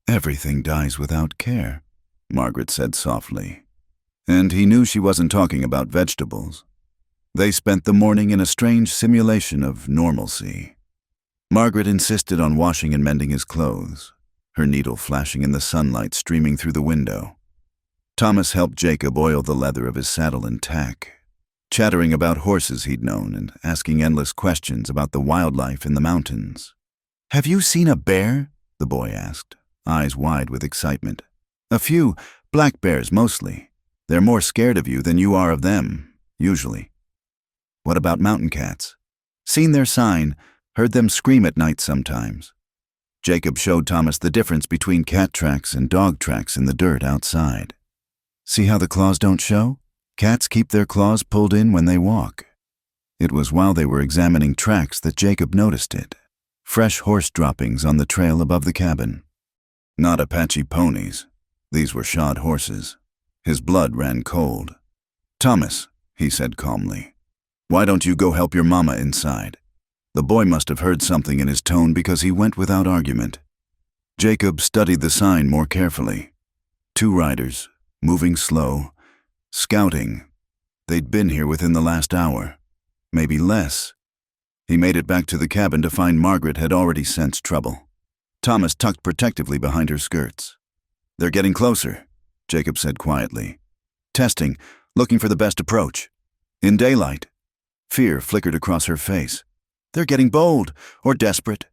"Everything dies without care," Margaret said softly. And he knew she wasn't talking about vegetables. They spent the morning in a strange simulation of normalcy. Margaret insisted on washing and mending his clothes, her needle flashing in the sunlight streaming through the window. Thomas helped Jacob oil the leather of his saddle and tack, chattering about horses he'd known and asking endless questions about the wildlife in the mountains. "Have you seen a bear?" the boy asked, eyes wide with excitement. "A few, black bears mostly. They're more scared of you than you are of them, usually." "What about mountain cats?" "Seen their sign, heard them scream at night sometimes." Jacob showed Thomas the difference between cat tracks and dog tracks in the dirt outside. "See how the claws don't show? Cats keep their claws pulled in when they walk." It was while they were examining tracks that Jacob noticed it. Fresh horse droppings on the trail above the cabin. Not Apache ponies. These were shod horses. His blood ran cold. "Thomas," he said calmly, "why don't you go help your mama inside?" The boy must have heard something in his tone because he went without argument. Jacob studied the sign more carefully. 2 riders, moving slow, scouting. They'd been here within the last hour, maybe less. He made it back to the cabin to find Margaret had already sensed trouble. Thomas tucked protectively behind her skirts. "They're getting closer," Jacob said quietly. "Testing, looking for the best approach." In daylight, fear flickered across her face. "They're getting bold, or desperate."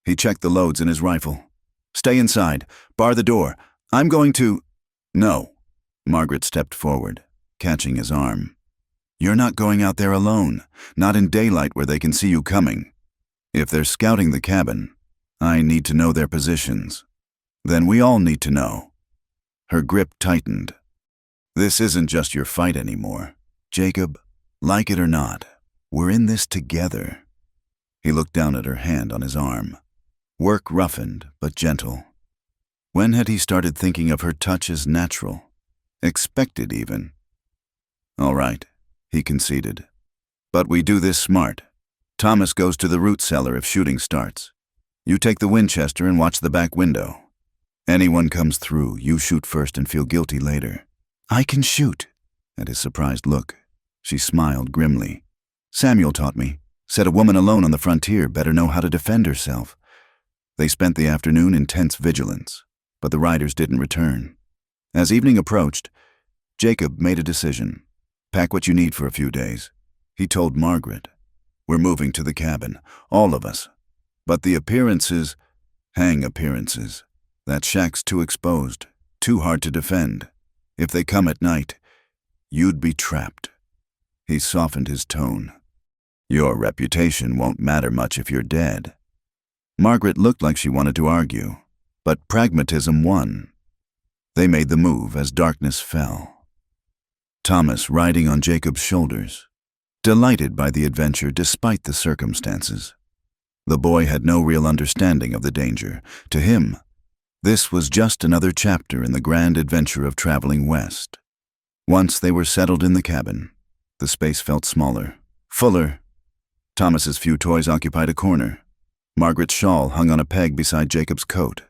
He checked the loads in his rifle. "Stay inside. Bar the door. I'm going to—" "No." Margaret stepped forward, catching his arm. "You're not going out there alone, not in daylight where they can see you coming. If they're scouting the cabin, I need to know their positions. Then we all need to know." Her grip tightened. "This isn't just your fight anymore. Jacob, like it or not, we're in this together." He looked down at her hand on his arm. Work roughened, but gentle. When had he started thinking of her touch as natural? Expected, even. "All right," he conceded. "But we do this smart. Thomas goes to the root cellar if shooting starts. You take the Winchester and watch the back window. Anyone comes through, you shoot first and feel guilty later." "I can shoot." At his surprised look, she smiled grimly. "Samuel taught me. Said a woman alone on the frontier better know how to defend herself." They spent the afternoon in tense vigilance, but the riders didn't return. As evening approached, Jacob made a decision. Pack what you need for a few days. He told Margaret. We're moving to the cabin, all of us. But the appearances, hang appearances. That shack's too exposed, too hard to defend. If they come at night, you'd be trapped. He softened his tone. Your reputation won't matter much if you're dead. Margaret looked like she wanted to argue, but pragmatism won. They made the move as darkness fell. Thomas riding on Jacob's shoulders, delighted by the adventure despite the circumstances. The boy had no real understanding of the danger. To him, this was just another chapter in the grand adventure of traveling west. Once they were settled in the cabin, the space felt smaller, fuller. Thomas's few toys occupied a corner. Margaret's shawl hung on a peg beside Jacob's coat.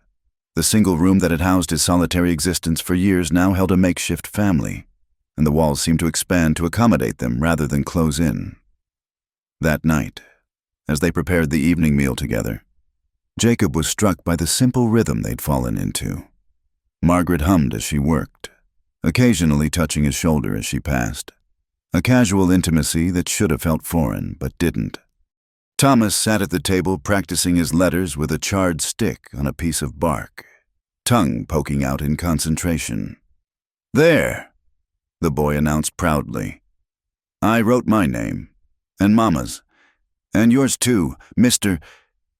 The single room that had housed his solitary existence for years now held a makeshift family, and the walls seemed to expand to accommodate them rather than close in. That night, as they prepared the evening meal together, Jacob was struck by the simple rhythm they'd fallen into. Margaret hummed as she worked, occasionally touching his shoulder as she passed. A casual intimacy that should have felt foreign, but didn't. Thomas sat at the table practicing his letters with a charred stick on a piece of bark, tongue poking out in concentration. There, the boy announced proudly. I wrote my name, and Mama's, and yours too, Mr.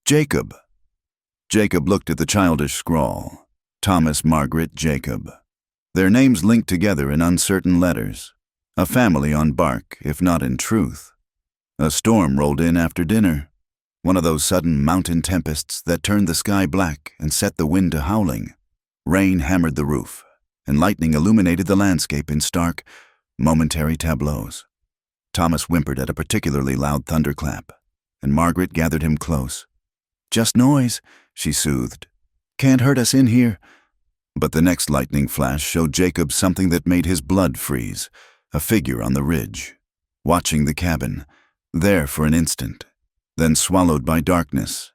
Jacob. Jacob looked at the childish scrawl. Thomas, Margaret, Jacob. Their names linked together in uncertain letters. A family on bark, if not in truth. A storm rolled in after dinner. One of those sudden mountain tempests that turned the sky black and set the wind to howling. Rain hammered the roof, and lightning illuminated the landscape in stark, momentary tableaus. Thomas whimpered at a particularly loud thunderclap, and Margaret gathered him close. Just noise, she soothed. Can't hurt us in here. But the next lightning flash showed Jacob something that made his blood freeze, a figure on the ridge, watching the cabin, there for an instant, then swallowed by darkness.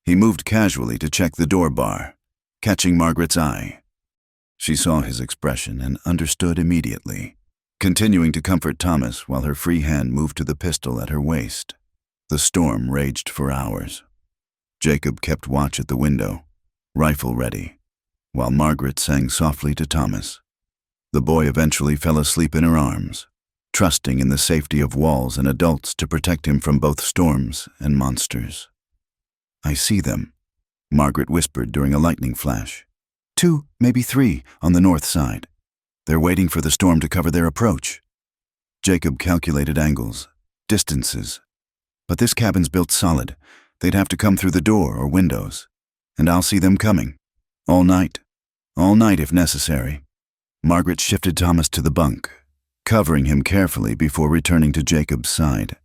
He moved casually to check the door bar, catching Margaret's eye. She saw his expression and understood immediately, continuing to comfort Thomas while her free hand moved to the pistol at her waist. The storm raged for hours. Jacob kept watch at the window, rifle ready, while Margaret sang softly to Thomas. The boy eventually fell asleep in her arms, trusting in the safety of walls and adults to protect him from both storms and monsters. I see them, Margaret whispered during a lightning flash. 2, maybe 3, on the north side. They're waiting for the storm to cover their approach. Jacob calculated angles, distances. But this cabin's built solid. They'd have to come through the door or windows. And I'll see them coming. All night. All night if necessary. Margaret shifted Thomas to the bunk, covering him carefully before returning to Jacob's side.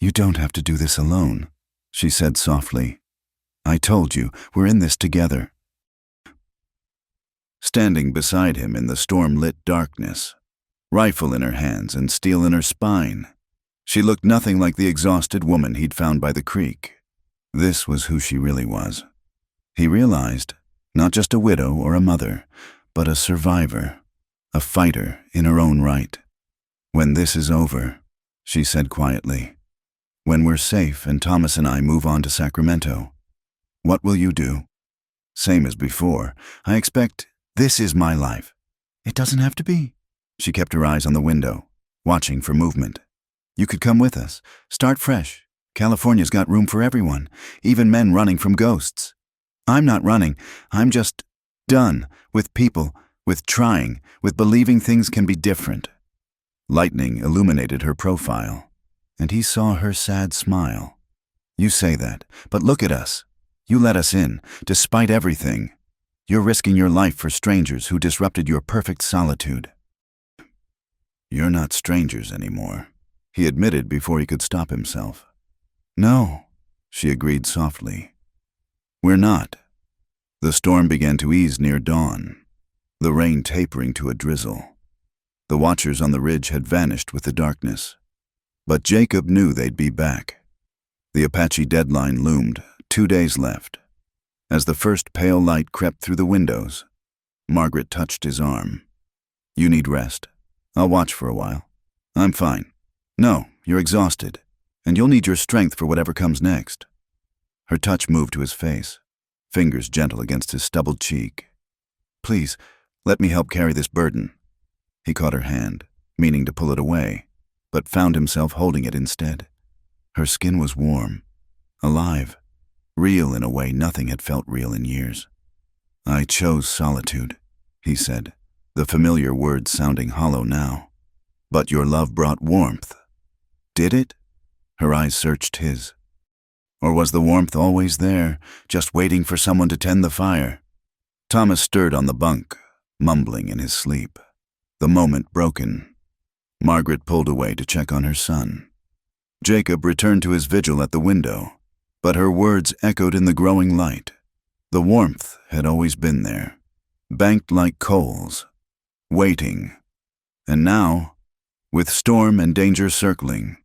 You don't have to do this alone, she said softly. I told you, we're in this together. Standing beside him in the storm-lit darkness, rifle in her hands and steel in her spine, she looked nothing like the exhausted woman he'd found by the creek. This was who she really was. He realized, not just a widow or a mother, but a survivor, a fighter in her own right. When this is over, she said quietly, when we're safe and Thomas and I move on to Sacramento, what will you do? Same as before. I expect this is my life. It doesn't have to be. She kept her eyes on the window, watching for movement. You could come with us. Start fresh. California's got room for everyone, even men running from ghosts. I'm not running. I'm just done with people, with trying, with believing things can be different. Lightning illuminated her profile, and he saw her sad smile. You say that, but look at us. You let us in, despite everything. You're risking your life for strangers who disrupted your perfect solitude. You're not strangers anymore, he admitted before he could stop himself. No, she agreed softly. We're not. The storm began to ease near dawn, the rain tapering to a drizzle. The watchers on the ridge had vanished with the darkness, but Jacob knew they'd be back. The Apache deadline loomed, 2 days left. As the first pale light crept through the windows, Margaret touched his arm. You need rest. I'll watch for a while. I'm fine. No, you're exhausted, and you'll need your strength for whatever comes next. Her touch moved to his face, fingers gentle against his stubbled cheek. Please, let me help carry this burden. He caught her hand, meaning to pull it away, but found himself holding it instead. Her skin was warm, alive, real in a way nothing had felt real in years. I chose solitude, he said, the familiar words sounding hollow now. But your love brought warmth. Did it? Her eyes searched his. Or was the warmth always there, just waiting for someone to tend the fire? Thomas stirred on the bunk, mumbling in his sleep. The moment broken. Margaret pulled away to check on her son. Jacob returned to his vigil at the window, but her words echoed in the growing light. The warmth had always been there, banked like coals, waiting. And now, with storm and danger circling,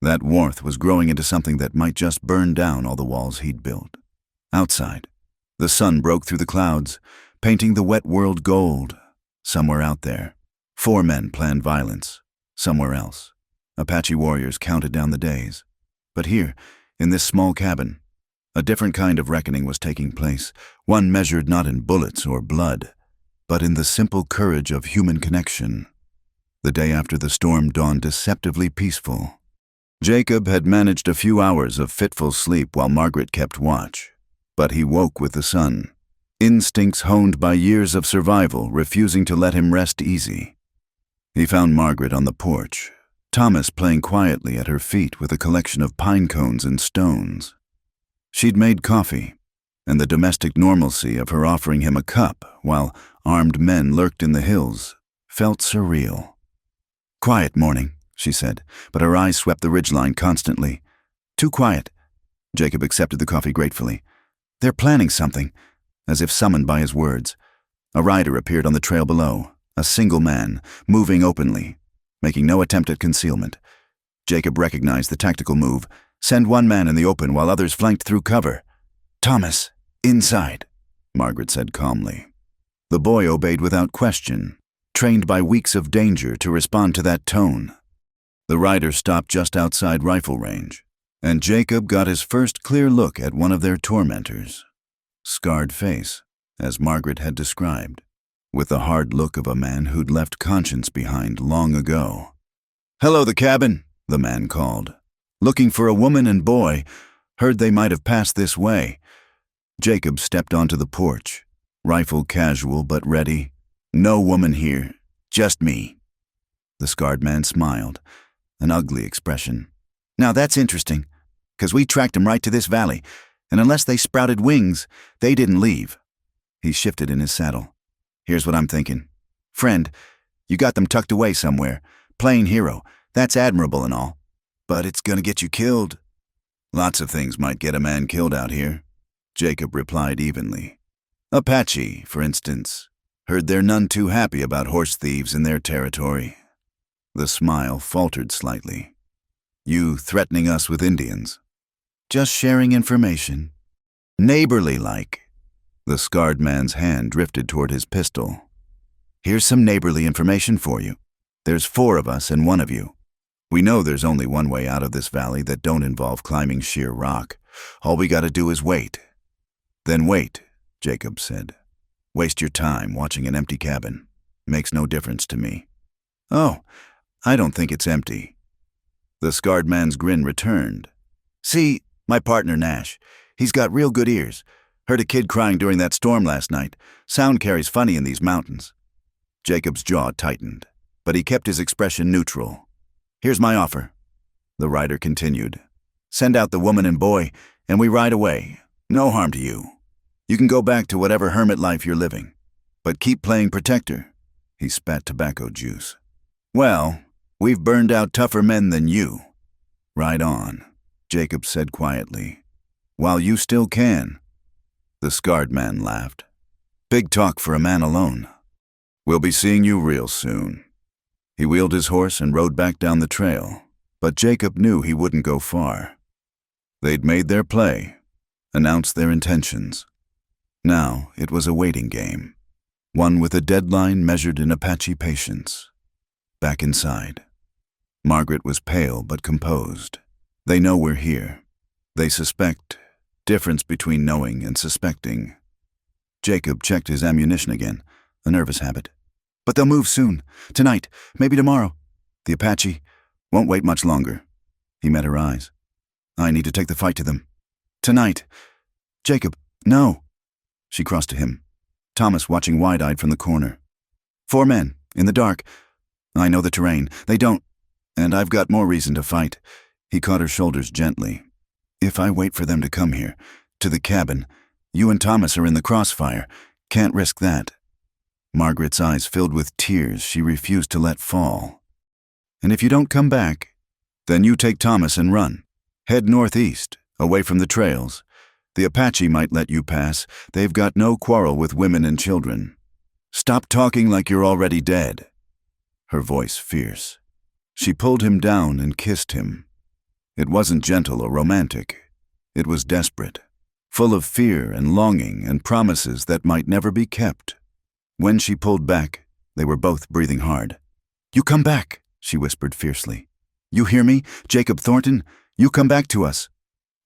that warmth was growing into something that might just burn down all the walls he'd built. Outside, the sun broke through the clouds, painting the wet world gold. Somewhere out there, 4 men planned violence. Somewhere else, Apache warriors counted down the days. But here, in this small cabin, a different kind of reckoning was taking place, one measured not in bullets or blood, but in the simple courage of human connection. The day after the storm dawned deceptively peaceful. Jacob had managed a few hours of fitful sleep while Margaret kept watch, but he woke with the sun, instincts honed by years of survival refusing to let him rest easy. He found Margaret on the porch, Thomas playing quietly at her feet with a collection of pine cones and stones. She'd made coffee, and the domestic normalcy of her offering him a cup while armed men lurked in the hills felt surreal. Quiet morning, she said, but her eyes swept the ridgeline constantly. Too quiet. Jacob accepted the coffee gratefully. They're planning something, as if summoned by his words. A rider appeared on the trail below, a single man, moving openly, making no attempt at concealment. Jacob recognized the tactical move, send one man in the open while others flanked through cover. Thomas, inside, Margaret said calmly. The boy obeyed without question, trained by weeks of danger to respond to that tone. The rider stopped just outside rifle range, and Jacob got his first clear look at one of their tormentors. Scarred face, as Margaret had described, with the hard look of a man who'd left conscience behind long ago. Hello, the cabin, the man called. Looking for a woman and boy, heard they might have passed this way. Jacob stepped onto the porch, rifle casual but ready. No woman here, just me. The scarred man smiled, an ugly expression. Now that's interesting, 'cause we tracked 'em right to this valley, and unless they sprouted wings, they didn't leave. He shifted in his saddle. Here's what I'm thinking. Friend, you got them tucked away somewhere. Plain hero, that's admirable and all. But it's gonna get you killed. Lots of things might get a man killed out here, Jacob replied evenly. Apache, for instance. Heard they're none too happy about horse thieves in their territory. The smile faltered slightly. You threatening us with Indians? Just sharing information. Neighborly-like. The scarred man's hand drifted toward his pistol. Here's some neighborly information for you. There's 4 of us and 1 of you. We know there's only one way out of this valley that don't involve climbing sheer rock. All we gotta do is wait. Then wait, Jacob said. Waste your time watching an empty cabin. Makes no difference to me. Oh, I don't think it's empty. The scarred man's grin returned. See, my partner Nash. He's got real good ears. Heard a kid crying during that storm last night. Sound carries funny in these mountains. Jacob's jaw tightened, but he kept his expression neutral. Here's my offer, the rider continued. Send out the woman and boy, and we ride away. No harm to you. You can go back to whatever hermit life you're living. But keep playing protector. He spat tobacco juice. Well, we've burned out tougher men than you. Ride on, Jacob said quietly. While you still can. The scarred man laughed. Big talk for a man alone. We'll be seeing you real soon. He wheeled his horse and rode back down the trail, but Jacob knew he wouldn't go far. They'd made their play, announced their intentions. Now it was a waiting game. one with a deadline measured in Apache patience. Back inside. Margaret was pale but composed. They know we're here. They suspect. Difference between knowing and suspecting. Jacob checked his ammunition again, a nervous habit. But they'll move soon. Tonight, maybe tomorrow. The Apache won't wait much longer. He met her eyes. I need to take the fight to them. Tonight. Jacob, no. She crossed to him. Thomas watching wide-eyed from the corner. 4 men, in the dark. I know the terrain. They don't. And I've got more reason to fight. He caught her shoulders gently. If I wait for them to come here, to the cabin, you and Thomas are in the crossfire. Can't risk that. Margaret's eyes filled with tears she refused to let fall. And if you don't come back, then you take Thomas and run. Head northeast, away from the trails. The Apache might let you pass. They've got no quarrel with women and children. Stop talking like you're already dead. Her voice fierce. She pulled him down and kissed him. It wasn't gentle or romantic. It was desperate, full of fear and longing and promises that might never be kept. When she pulled back, they were both breathing hard. You come back, she whispered fiercely. You hear me, Jacob Thornton? You come back to us.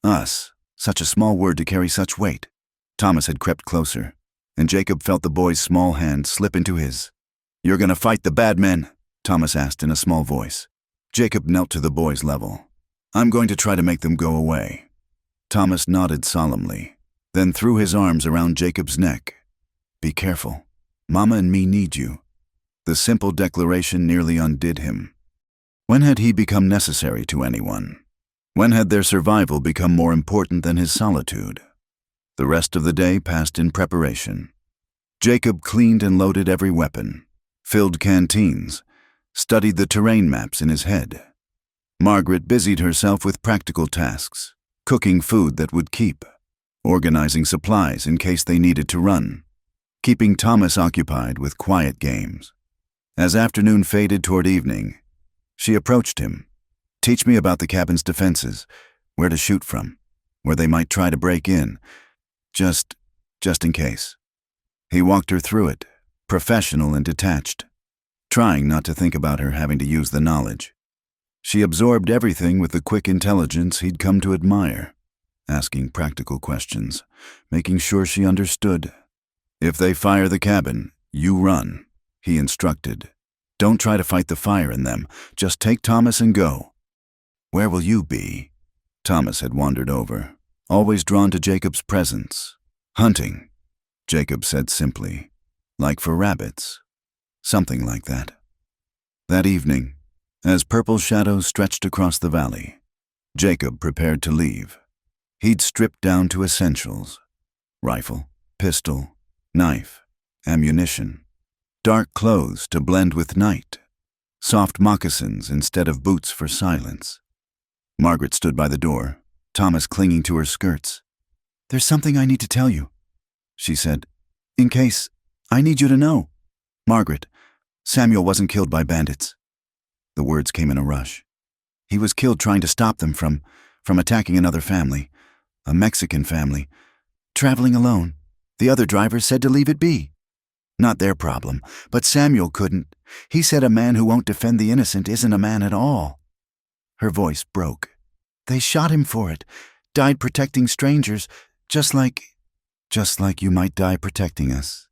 Us. Such a small word to carry such weight. Thomas had crept closer, and Jacob felt the boy's small hand slip into his. You're gonna fight the bad men? Thomas asked in a small voice. Jacob knelt to the boy's level. I'm going to try to make them go away. Thomas nodded solemnly, then threw his arms around Jacob's neck. Be careful. Mama and me need you. The simple declaration nearly undid him. When had he become necessary to anyone? When had their survival become more important than his solitude? The rest of the day passed in preparation. Jacob cleaned and loaded every weapon, filled canteens, studied the terrain maps in his head. Margaret busied herself with practical tasks, cooking food that would keep, organizing supplies in case they needed to run, keeping Thomas occupied with quiet games. As afternoon faded toward evening, she approached him. Teach me about the cabin's defenses, where to shoot from, where they might try to break in, just in case. He walked her through it, professional and detached, trying not to think about her having to use the knowledge. She absorbed everything with the quick intelligence he'd come to admire, asking practical questions, making sure she understood. If they fire the cabin, you run, he instructed. Don't try to fight the fire in them, just take Thomas and go. Where will you be? Thomas had wandered over, always drawn to Jacob's presence. Hunting, Jacob said simply, like for rabbits. Something like that. That evening, as purple shadows stretched across the valley, Jacob prepared to leave. He'd stripped down to essentials: rifle, pistol, knife, ammunition, dark clothes to blend with night, soft moccasins instead of boots for silence. Margaret stood by the door, Thomas clinging to her skirts. There's something I need to tell you, she said. In case, I need you to know. Margaret, Samuel wasn't killed by bandits. The words came in a rush. He was killed trying to stop them from attacking another family, a Mexican family, traveling alone. The other drivers said to leave it be. Not their problem, but Samuel couldn't. He said a man who won't defend the innocent isn't a man at all. Her voice broke. They shot him for it, died protecting strangers, just like you might die protecting us.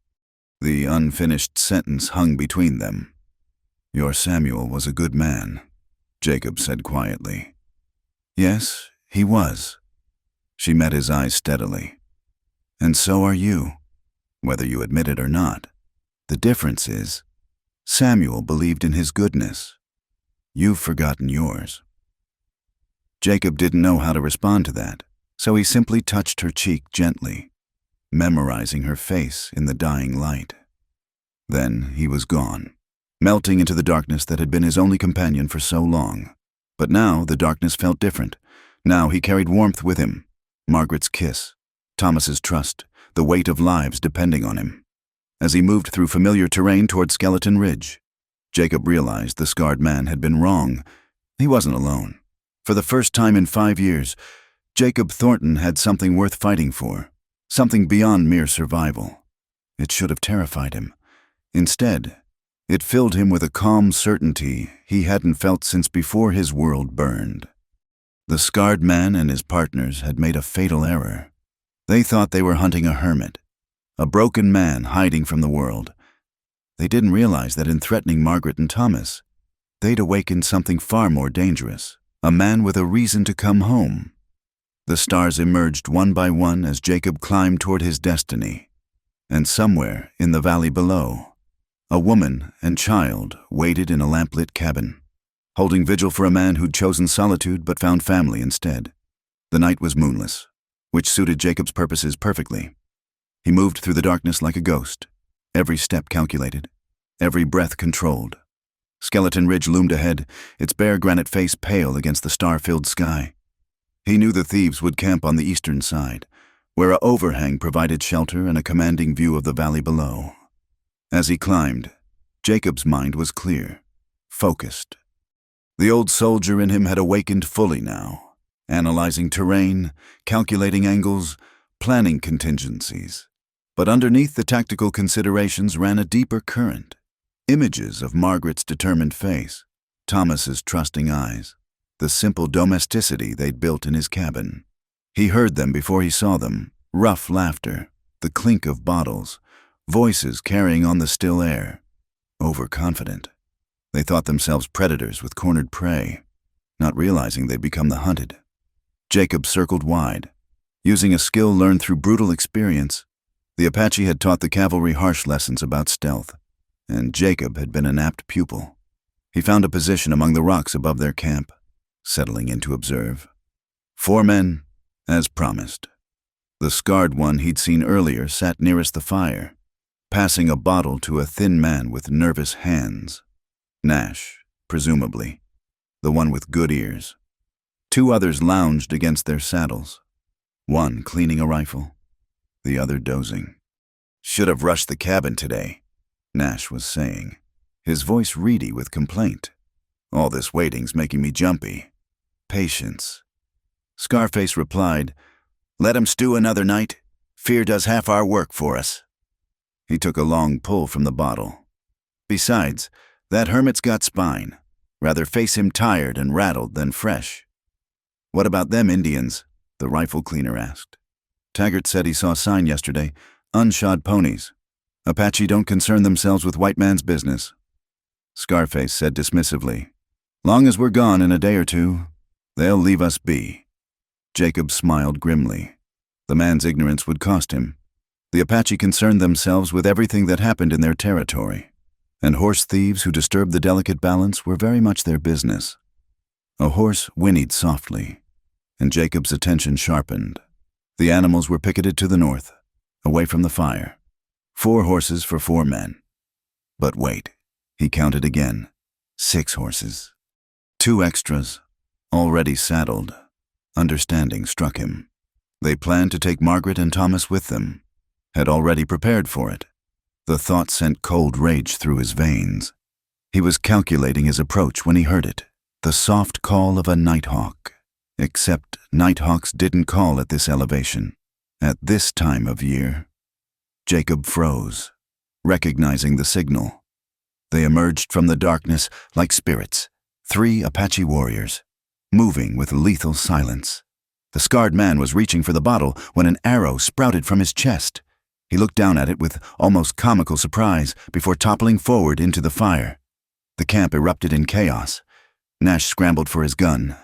The unfinished sentence hung between them. Your Samuel was a good man, Jacob said quietly. Yes, he was. She met his eyes steadily. And so are you, whether you admit it or not. The difference is, Samuel believed in his goodness. You've forgotten yours. Jacob didn't know how to respond to that, so he simply touched her cheek gently, memorizing her face in the dying light. Then he was gone, melting into the darkness that had been his only companion for so long. But now the darkness felt different. Now he carried warmth with him. Margaret's kiss, Thomas's trust, the weight of lives depending on him. As he moved through familiar terrain toward Skeleton Ridge, Jacob realized the scarred man had been wrong. He wasn't alone. For the first time in 5 years, Jacob Thornton had something worth fighting for, something beyond mere survival. It should have terrified him, Instead, it filled him with a calm certainty he hadn't felt since before his world burned. The scarred man and his partners had made a fatal error. They thought they were hunting a hermit, a broken man hiding from the world. They didn't realize that in threatening Margaret and Thomas, they'd awakened something far more dangerous, a man with a reason to come home. The stars emerged one by one as Jacob climbed toward his destiny, and somewhere in the valley below, a woman and child waited in a lamplit cabin, holding vigil for a man who'd chosen solitude but found family instead. The night was moonless, which suited Jacob's purposes perfectly. He moved through the darkness like a ghost, every step calculated, every breath controlled. Skeleton Ridge loomed ahead, its bare granite face pale against the star-filled sky. He knew the thieves would camp on the eastern side, where a overhang provided shelter and a commanding view of the valley below. As he climbed, Jacob's mind was clear, focused. The old soldier in him had awakened fully now, analyzing terrain, calculating angles, planning contingencies. But underneath the tactical considerations ran a deeper current. Images of Margaret's determined face, Thomas's trusting eyes, the simple domesticity they'd built in his cabin. He heard them before he saw them, rough laughter, the clink of bottles, voices carrying on the still air. Overconfident. They thought themselves predators with cornered prey, not realizing they'd become the hunted. Jacob circled wide. Using a skill learned through brutal experience, the Apache had taught the cavalry harsh lessons about stealth, and Jacob had been an apt pupil. He found a position among the rocks above their camp, settling in to observe. 4 men, as promised. The scarred one he'd seen earlier sat nearest the fire, passing a bottle to a thin man with nervous hands. Nash, presumably, the one with good ears. 2 others lounged against their saddles, one cleaning a rifle, the other dozing. "Should have rushed the cabin today," Nash was saying, his voice reedy with complaint. "All this waiting's making me jumpy." "Patience." Scarface replied, "Let him stew another night. Fear does half our work for us." He took a long pull from the bottle. "Besides, that hermit's got spine. Rather face him tired and rattled than fresh." "What about them Indians?" the rifle cleaner asked. Taggart said he saw a sign yesterday, "Unshod ponies. Apache don't concern themselves with white man's business." Scarface said dismissively, "Long as we're gone in a day or two, they'll leave us be." Jacob smiled grimly. The man's ignorance would cost him. The Apache concerned themselves with everything that happened in their territory, and horse thieves who disturbed the delicate balance were very much their business. A horse whinnied softly, and Jacob's attention sharpened. The animals were picketed to the north, away from the fire. 4 horses for 4 men. But wait, he counted again. 6 horses. 2 extras, already saddled. Understanding struck him. They planned to take Margaret and Thomas with them, had already prepared for it. The thought sent cold rage through his veins. He was calculating his approach when he heard it, the soft call of a nighthawk. Except nighthawks didn't call at this elevation, at this time of year. Jacob froze, recognizing the signal. They emerged from the darkness like spirits, 3 Apache warriors, moving with lethal silence. The scarred man was reaching for the bottle when an arrow sprouted from his chest. He looked down at it with almost comical surprise before toppling forward into the fire. The camp erupted in chaos. Nash scrambled for his gun,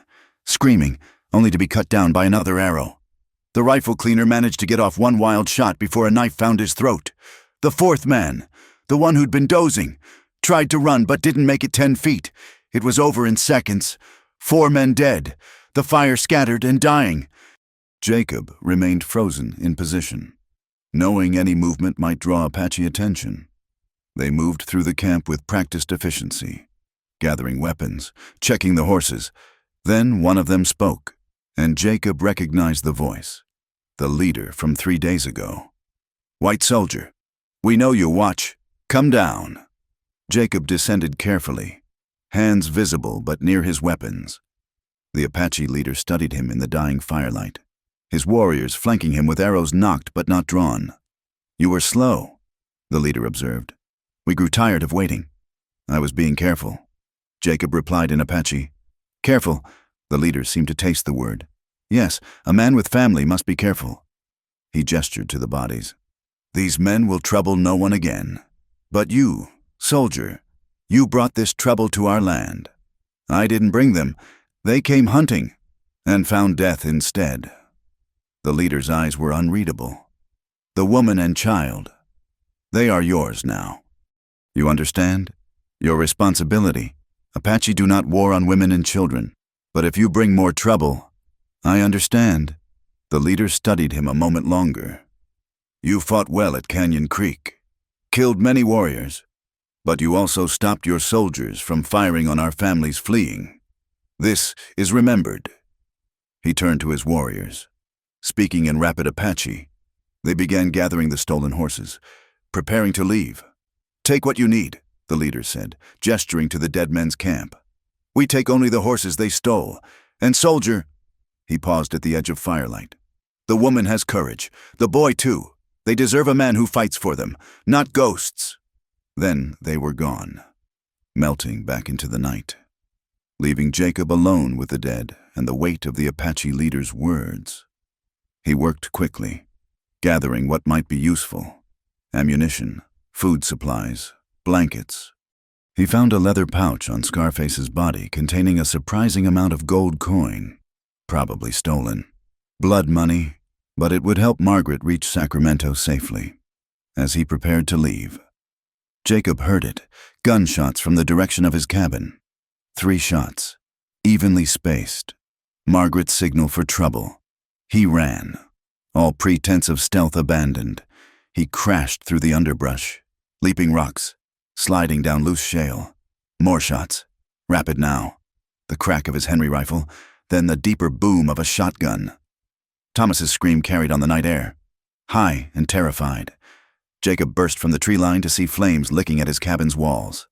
screaming, only to be cut down by another arrow. The rifle cleaner managed to get off one wild shot before a knife found his throat. The 4th man, the one who'd been dozing, tried to run but didn't make it 10 feet. It was over in seconds. 4 men dead, the fire scattered and dying. Jacob remained frozen in position, knowing any movement might draw Apache attention. They moved through the camp with practiced efficiency, gathering weapons, checking the horses. Then one of them spoke, and Jacob recognized the voice, the leader from 3 days ago. "White soldier, we know you watch. Come down." Jacob descended carefully, hands visible but near his weapons. The Apache leader studied him in the dying firelight, his warriors flanking him with arrows nocked but not drawn. "You were slow," the leader observed. We grew tired of waiting. I was being careful. Jacob replied in Apache. Careful. The leader seemed to taste the word. Yes, a man with family must be careful. He gestured to the bodies. These men will trouble no one again. But you, soldier, you brought this trouble to our land. I didn't bring them. They came hunting and found death instead. The leader's eyes were unreadable. The woman and child, they are yours now. You understand? Your responsibility. Apache do not war on women and children. But if you bring more trouble, I understand. The leader studied him a moment longer. You fought well at Canyon Creek, killed many warriors, but you also stopped your soldiers from firing on our families fleeing. This is remembered. He turned to his warriors. Speaking in rapid Apache, they began gathering the stolen horses, preparing to leave. Take what you need, the leader said, gesturing to the dead men's camp. We take only the horses they stole. And soldier, he paused at the edge of firelight. The woman has courage. The boy too. They deserve a man who fights for them, not ghosts. Then they were gone, melting back into the night, leaving Jacob alone with the dead and the weight of the Apache leader's words. He worked quickly, gathering what might be useful: ammunition, food supplies, blankets. He found a leather pouch on Scarface's body containing a surprising amount of gold coin, probably stolen. Blood money, but it would help Margaret reach Sacramento safely. As he prepared to leave, Jacob heard it, gunshots from the direction of his cabin. 3 shots, evenly spaced. Margaret's signal for trouble. He ran, all pretense of stealth abandoned. He crashed through the underbrush, leaping rocks, sliding down loose shale. More shots, rapid now. The crack of his Henry rifle, then the deeper boom of a shotgun. Thomas's scream carried on the night air. High and terrified, Jacob burst from the tree line to see flames licking at his cabin's walls.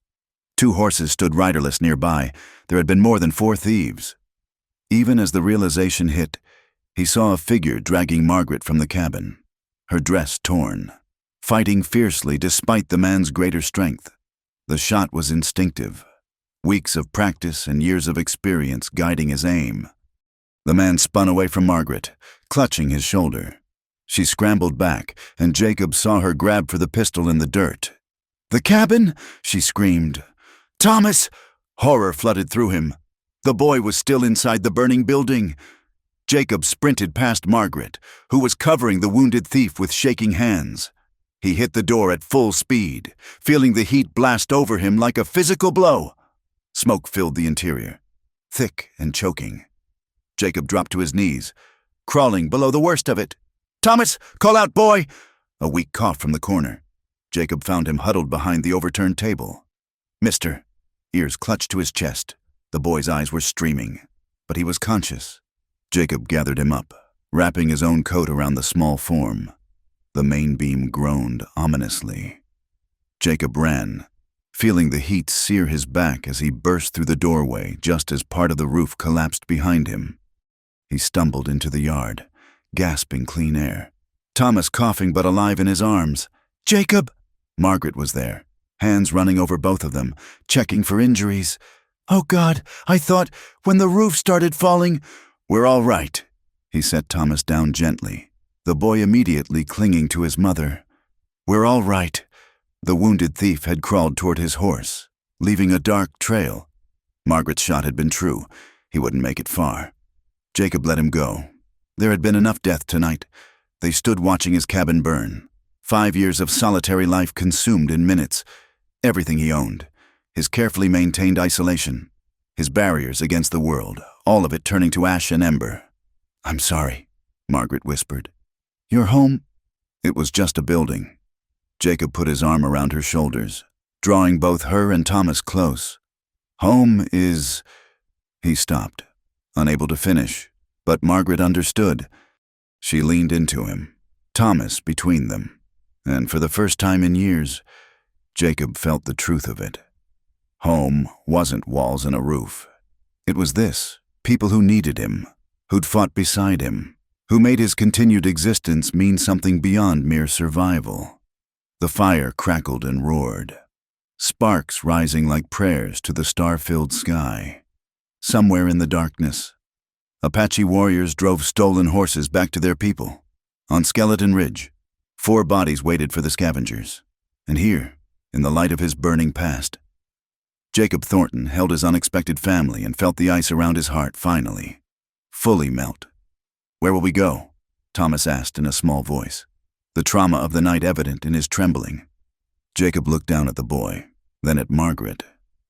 2 horses stood riderless nearby. There had been more than 4 thieves. Even as the realization hit, he saw a figure dragging Margaret from the cabin, her dress torn, fighting fiercely despite the man's greater strength. The shot was instinctive, weeks of practice and years of experience guiding his aim. The man spun away from Margaret, clutching his shoulder. She scrambled back, and Jacob saw her grab for the pistol in the dirt. "The cabin?" she screamed. "Thomas!" Horror flooded through him. The boy was still inside the burning building. Jacob sprinted past Margaret, who was covering the wounded thief with shaking hands. He hit the door at full speed, feeling the heat blast over him like a physical blow. Smoke filled the interior, thick and choking. Jacob dropped to his knees, crawling below the worst of it. "Thomas, call out, boy!" A weak cough from the corner. Jacob found him huddled behind the overturned table. "Mister," ears clutched to his chest. The boy's eyes were streaming, but he was conscious. Jacob gathered him up, wrapping his own coat around the small form. The main beam groaned ominously. Jacob ran, feeling the heat sear his back as he burst through the doorway just as part of the roof collapsed behind him. He stumbled into the yard, gasping clean air. Thomas coughing but alive in his arms. "Jacob!" Margaret was there, hands running over both of them, checking for injuries. "Oh God, I thought when the roof started falling—" "We're all right," he set Thomas down gently, the boy immediately clinging to his mother. "We're all right." The wounded thief had crawled toward his horse, leaving a dark trail. Margaret's shot had been true. He wouldn't make it far. Jacob let him go. There had been enough death tonight. They stood watching his cabin burn. 5 years of solitary life consumed in minutes. Everything he owned. His carefully maintained isolation. His barriers against the world. All of it turning to ash and ember. "I'm sorry," Margaret whispered. "Your home?" It was just a building. Jacob put his arm around her shoulders, drawing both her and Thomas close. "Home is—" He stopped, unable to finish, but Margaret understood. She leaned into him, Thomas between them, and for the first time in years, Jacob felt the truth of it. Home wasn't walls and a roof. It was this, people who needed him, who'd fought beside him, who made his continued existence mean something beyond mere survival. The fire crackled and roared. sparks rising like prayers to the star-filled sky. Somewhere in the darkness, Apache warriors drove stolen horses back to their people. On Skeleton Ridge, 4 bodies waited for the scavengers. And here, in the light of his burning past, Jacob Thornton held his unexpected family and felt the ice around his heart finally, fully melt. "Where will we go?" Thomas asked in a small voice, the trauma of the night evident in his trembling. Jacob looked down at the boy, then at Margaret,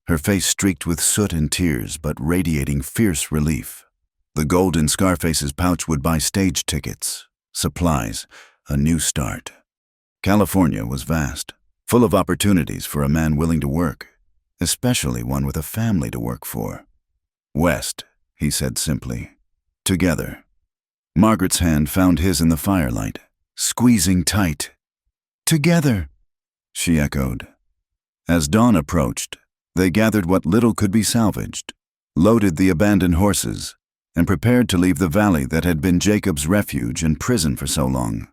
her face streaked with soot and tears but radiating fierce relief. The gold in Scarface's pouch would buy stage tickets, supplies, a new start. California was vast, full of opportunities for a man willing to work, especially one with a family to work for. "West," he said simply. "Together." Margaret's hand found his in the firelight, squeezing tight. "Together," she echoed. As dawn approached, they gathered what little could be salvaged, loaded the abandoned horses, and prepared to leave the valley that had been Jacob's refuge and prison for so long.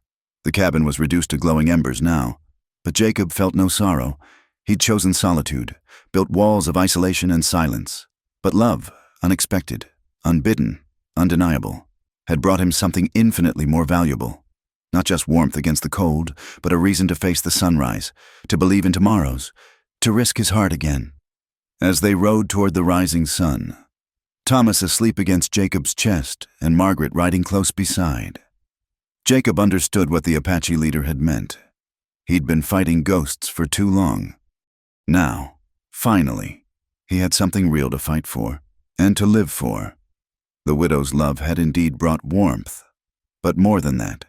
The cabin was reduced to glowing embers now, but Jacob felt no sorrow. He'd chosen solitude, built walls of isolation and silence. But love, unexpected, unbidden, undeniable, had brought him something infinitely more valuable. Not just warmth against the cold, but a reason to face the sunrise, to believe in tomorrows, to risk his heart again. As they rode toward the rising sun, Thomas asleep against Jacob's chest and Margaret riding close beside. Jacob understood what the Apache leader had meant. He'd been fighting ghosts for too long. Now, finally, he had something real to fight for, and to live for. The widow's love had indeed brought warmth, but more than that,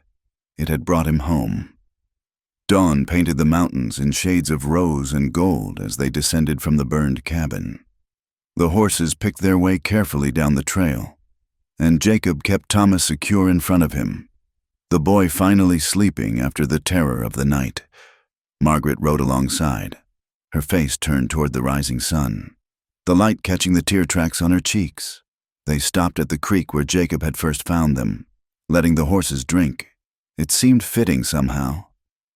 it had brought him home. Dawn painted the mountains in shades of rose and gold as they descended from the burned cabin. The horses picked their way carefully down the trail, and Jacob kept Thomas secure in front of him, the boy finally sleeping after the terror of the night. Margaret rode alongside, her face turned toward the rising sun, the light catching the tear tracks on her cheeks. They stopped at the creek where Jacob had first found them, letting the horses drink. It seemed fitting somehow,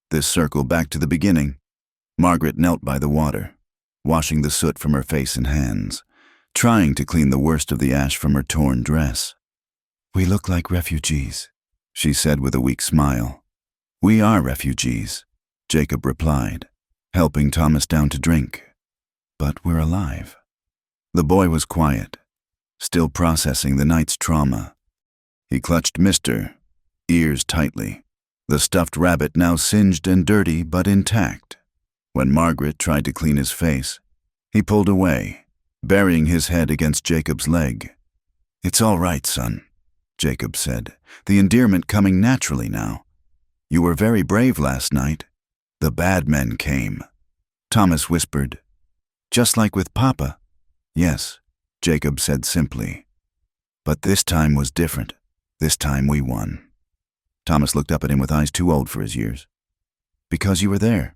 this circle back to the beginning. Margaret knelt by the water, washing the soot from her face and hands, trying to clean the worst of the ash from her torn dress. "We look like refugees," she said with a weak smile. "We are refugees," Jacob replied, helping Thomas down to drink. "But we're alive." The boy was quiet, still processing the night's trauma. He clutched Mister, ears tightly, the stuffed rabbit now singed and dirty but intact. When Margaret tried to clean his face, he pulled away, burying his head against Jacob's leg. "It's all right, son," Jacob said, the endearment coming naturally now. "You were very brave last night. The bad men came." Thomas whispered, "Just like with Papa." "Yes," Jacob said simply. "But this time was different. This time we won." Thomas looked up at him with eyes too old for his years. "Because you were there."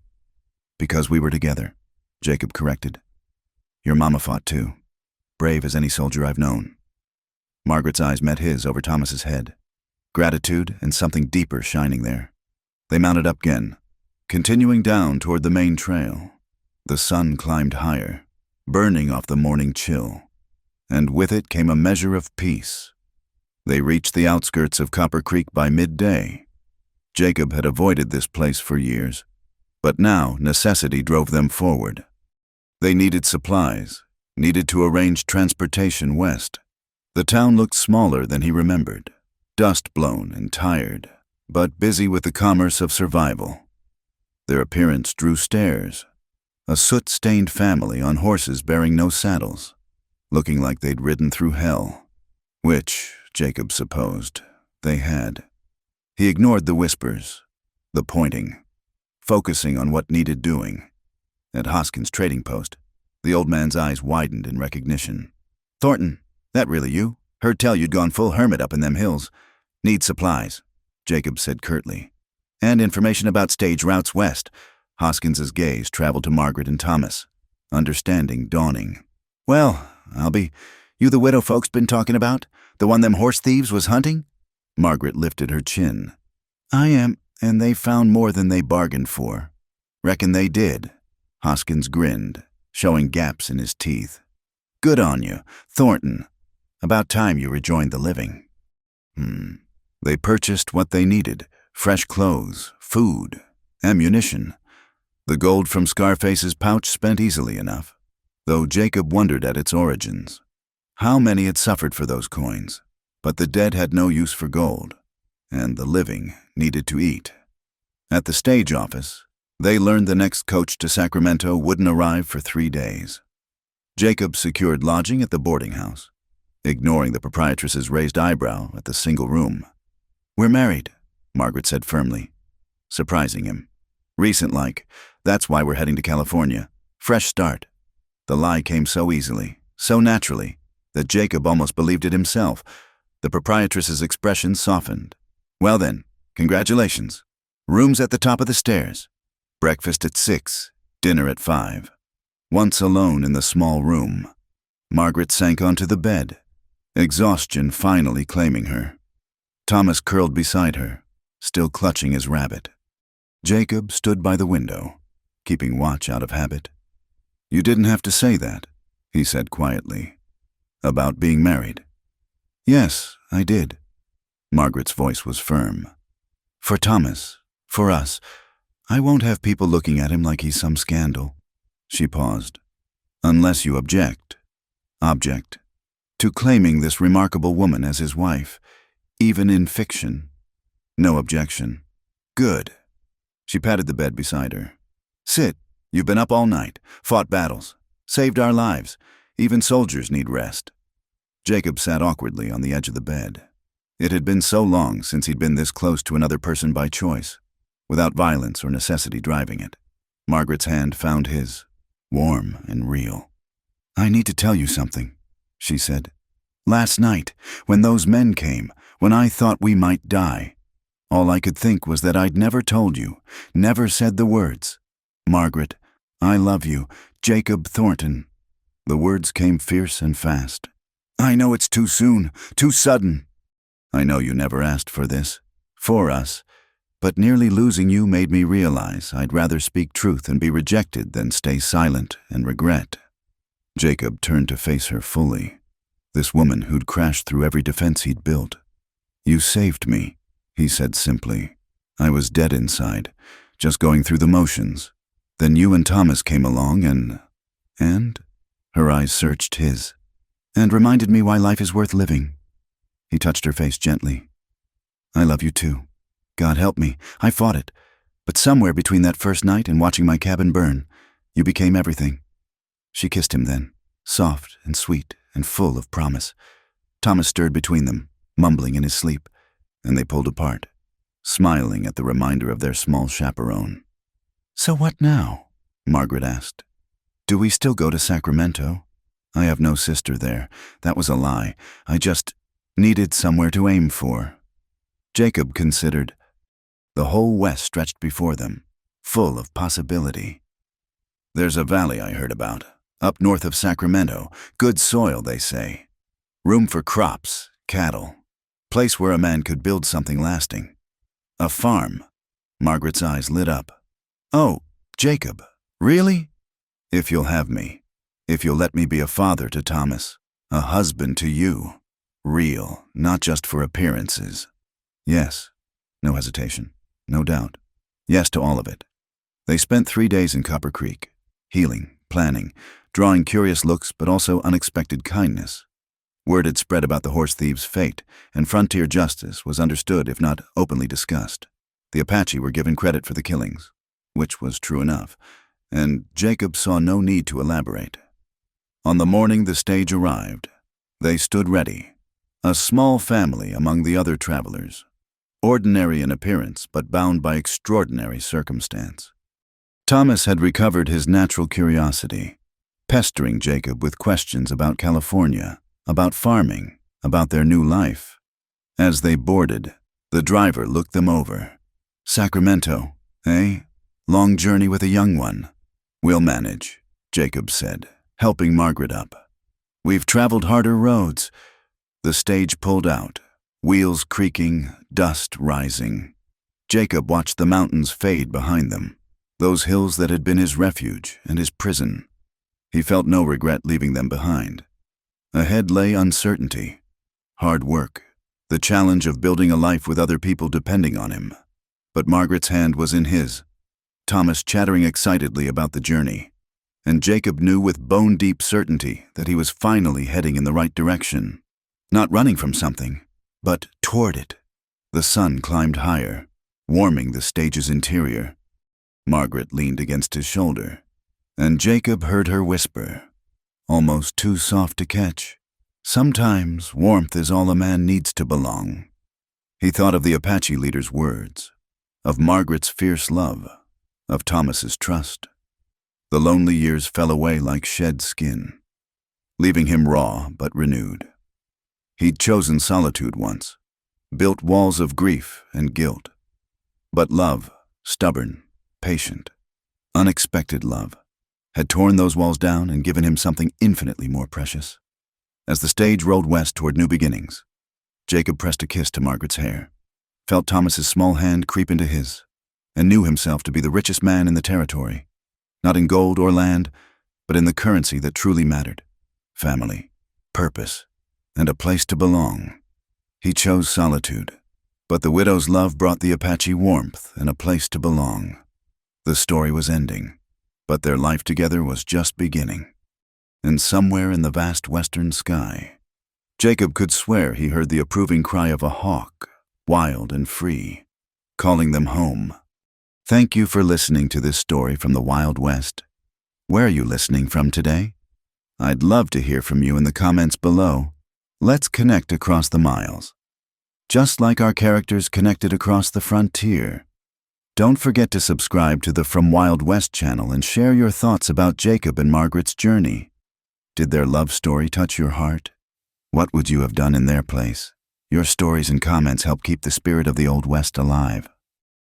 "Because we were together," Jacob corrected. "Your mama fought too. Brave as any soldier I've known." Margaret's eyes met his over Thomas's head, gratitude and something deeper shining there. They mounted up again, continuing down toward the main trail. The sun climbed higher, burning off the morning chill, and with it came a measure of peace. They reached the outskirts of Copper Creek by midday. Jacob had avoided this place for years, but now necessity drove them forward. They needed supplies, needed to arrange transportation west. The town looked smaller than he remembered, dust-blown and tired, but busy with the commerce of survival. Their appearance drew stares. A soot-stained family on horses bearing no saddles, looking like they'd ridden through hell, which, Jacob supposed, they had. He ignored the whispers, the pointing, focusing on what needed doing. At Hoskins' trading post, the old man's eyes widened in recognition. "Thornton, that really you? Heard tell you'd gone full hermit up in them hills. Need supplies," Jacob said curtly. "And information about stage routes west." Hoskins's gaze traveled to Margaret and Thomas, understanding dawning. "Well, I'll be... You the widow folks been talking about? The one them horse thieves was hunting?" Margaret lifted her chin. "I am, and they found more than they bargained for." "Reckon they did." Hoskins grinned, showing gaps in his teeth. Good on you, Thornton. About time you rejoined the living. They purchased what they needed: fresh clothes, food, ammunition. The gold from Scarface's pouch spent easily enough, though Jacob wondered at its origins. How many had suffered for those coins? But the dead had no use for gold, and the living needed to eat. At the stage office, they learned the next coach to Sacramento wouldn't arrive for 3 days. Jacob secured lodging at the boarding house, ignoring the proprietress's raised eyebrow at the single room. "We're married," Margaret said firmly, surprising him. "Recent-like. That's why we're heading to California. Fresh start." The lie came so easily, so naturally, that Jacob almost believed it himself. The proprietress's expression softened. "Well then, congratulations. Rooms at the top of the stairs. Breakfast at 6, dinner at 5. Once alone in the small room, Margaret sank onto the bed, exhaustion finally claiming her. Thomas curled beside her, still clutching his rabbit. Jacob stood by the window, keeping watch out of habit. "You didn't have to say that," he said quietly. "About being married." "Yes, I did." Margaret's voice was firm. "For Thomas, for us. I won't have people looking at him like he's some scandal." She paused. "Unless you object." "Object. To claiming this remarkable woman as his wife, even in fiction." "No objection." "Good." She patted the bed beside her. "Sit. You've been up all night, fought battles, saved our lives. Even soldiers need rest." Jacob sat awkwardly on the edge of the bed. It had been so long since he'd been this close to another person by choice, without violence or necessity driving it. Margaret's hand found his, warm and real. "I need to tell you something," she said. "Last night, when those men came, when I thought we might die, all I could think was that I'd never told you, never said the words. Margaret, I love you, Jacob Thornton." The words came fierce and fast. "I know it's too soon, too sudden. I know you never asked for this, for us, but nearly losing you made me realize I'd rather speak truth and be rejected than stay silent and regret." Jacob turned to face her fully, this woman who'd crashed through every defense he'd built. "You saved me," he said simply. "I was dead inside, just going through the motions. Then you and Thomas came along and? Her eyes searched his. "And reminded me why life is worth living." He touched her face gently. "I love you too. God help me, I fought it. But somewhere between that first night and watching my cabin burn, you became everything." She kissed him then, soft and sweet and full of promise. Thomas stirred between them, mumbling in his sleep, and they pulled apart, smiling at the reminder of their small chaperone. "So what now?" Margaret asked. "Do we still go to Sacramento? I have no sister there. That was a lie. I just needed somewhere to aim for." Jacob considered. The whole West stretched before them, full of possibility. "There's a valley I heard about, up north of Sacramento. Good soil, they say. Room for crops, cattle. Place where a man could build something lasting. A farm." Margaret's eyes lit up. "Oh, Jacob, really?" "If you'll have me. If you'll let me be a father to Thomas, a husband to you. Real, not just for appearances." "Yes." No hesitation. No doubt. Yes to all of it. They spent 3 days in Copper Creek, healing, planning, drawing curious looks but also unexpected kindness. Word had spread about the horse thieves' fate, and frontier justice was understood if not openly discussed. The Apache were given credit for the killings, which was true enough, and Jacob saw no need to elaborate. On the morning the stage arrived, they stood ready, a small family among the other travelers, ordinary in appearance but bound by extraordinary circumstance. Thomas had recovered his natural curiosity, pestering Jacob with questions about California, about farming, about their new life. As they boarded, the driver looked them over. "Sacramento, eh? Long journey with a young one." "We'll manage," Jacob said, helping Margaret up. "We've traveled harder roads." The stage pulled out, wheels creaking, dust rising. Jacob watched the mountains fade behind them, those hills that had been his refuge and his prison. He felt no regret leaving them behind. Ahead lay uncertainty, hard work, the challenge of building a life with other people depending on him. But Margaret's hand was in his, Thomas chattering excitedly about the journey, and Jacob knew with bone-deep certainty that he was finally heading in the right direction. Not running from something, but toward it. The sun climbed higher, warming the stage's interior. Margaret leaned against his shoulder, and Jacob heard her whisper, almost too soft to catch, "Sometimes warmth is all a man needs to belong." He thought of the Apache leader's words, of Margaret's fierce love, of Thomas's trust. The lonely years fell away like shed skin, leaving him raw but renewed. He'd chosen solitude once, built walls of grief and guilt. But love, stubborn, patient, unexpected love, had torn those walls down and given him something infinitely more precious. As the stage rolled west toward new beginnings, Jacob pressed a kiss to Margaret's hair, felt Thomas's small hand creep into his, and knew himself to be the richest man in the territory, not in gold or land, but in the currency that truly mattered: family, purpose, and a place to belong. He chose solitude, but the widow's love brought the Apache warmth and a place to belong. The story was ending, but their life together was just beginning. And somewhere in the vast western sky, Jacob could swear he heard the approving cry of a hawk, wild and free, calling them home. Thank you for listening to this story from the Wild West. Where are you listening from today? I'd love to hear from you in the comments below. Let's connect across the miles, just like our characters connected across the frontier. Don't forget to subscribe to the From Wild West channel and share your thoughts about Jacob and Margaret's journey. Did their love story touch your heart? What would you have done in their place? Your stories and comments help keep the spirit of the Old West alive.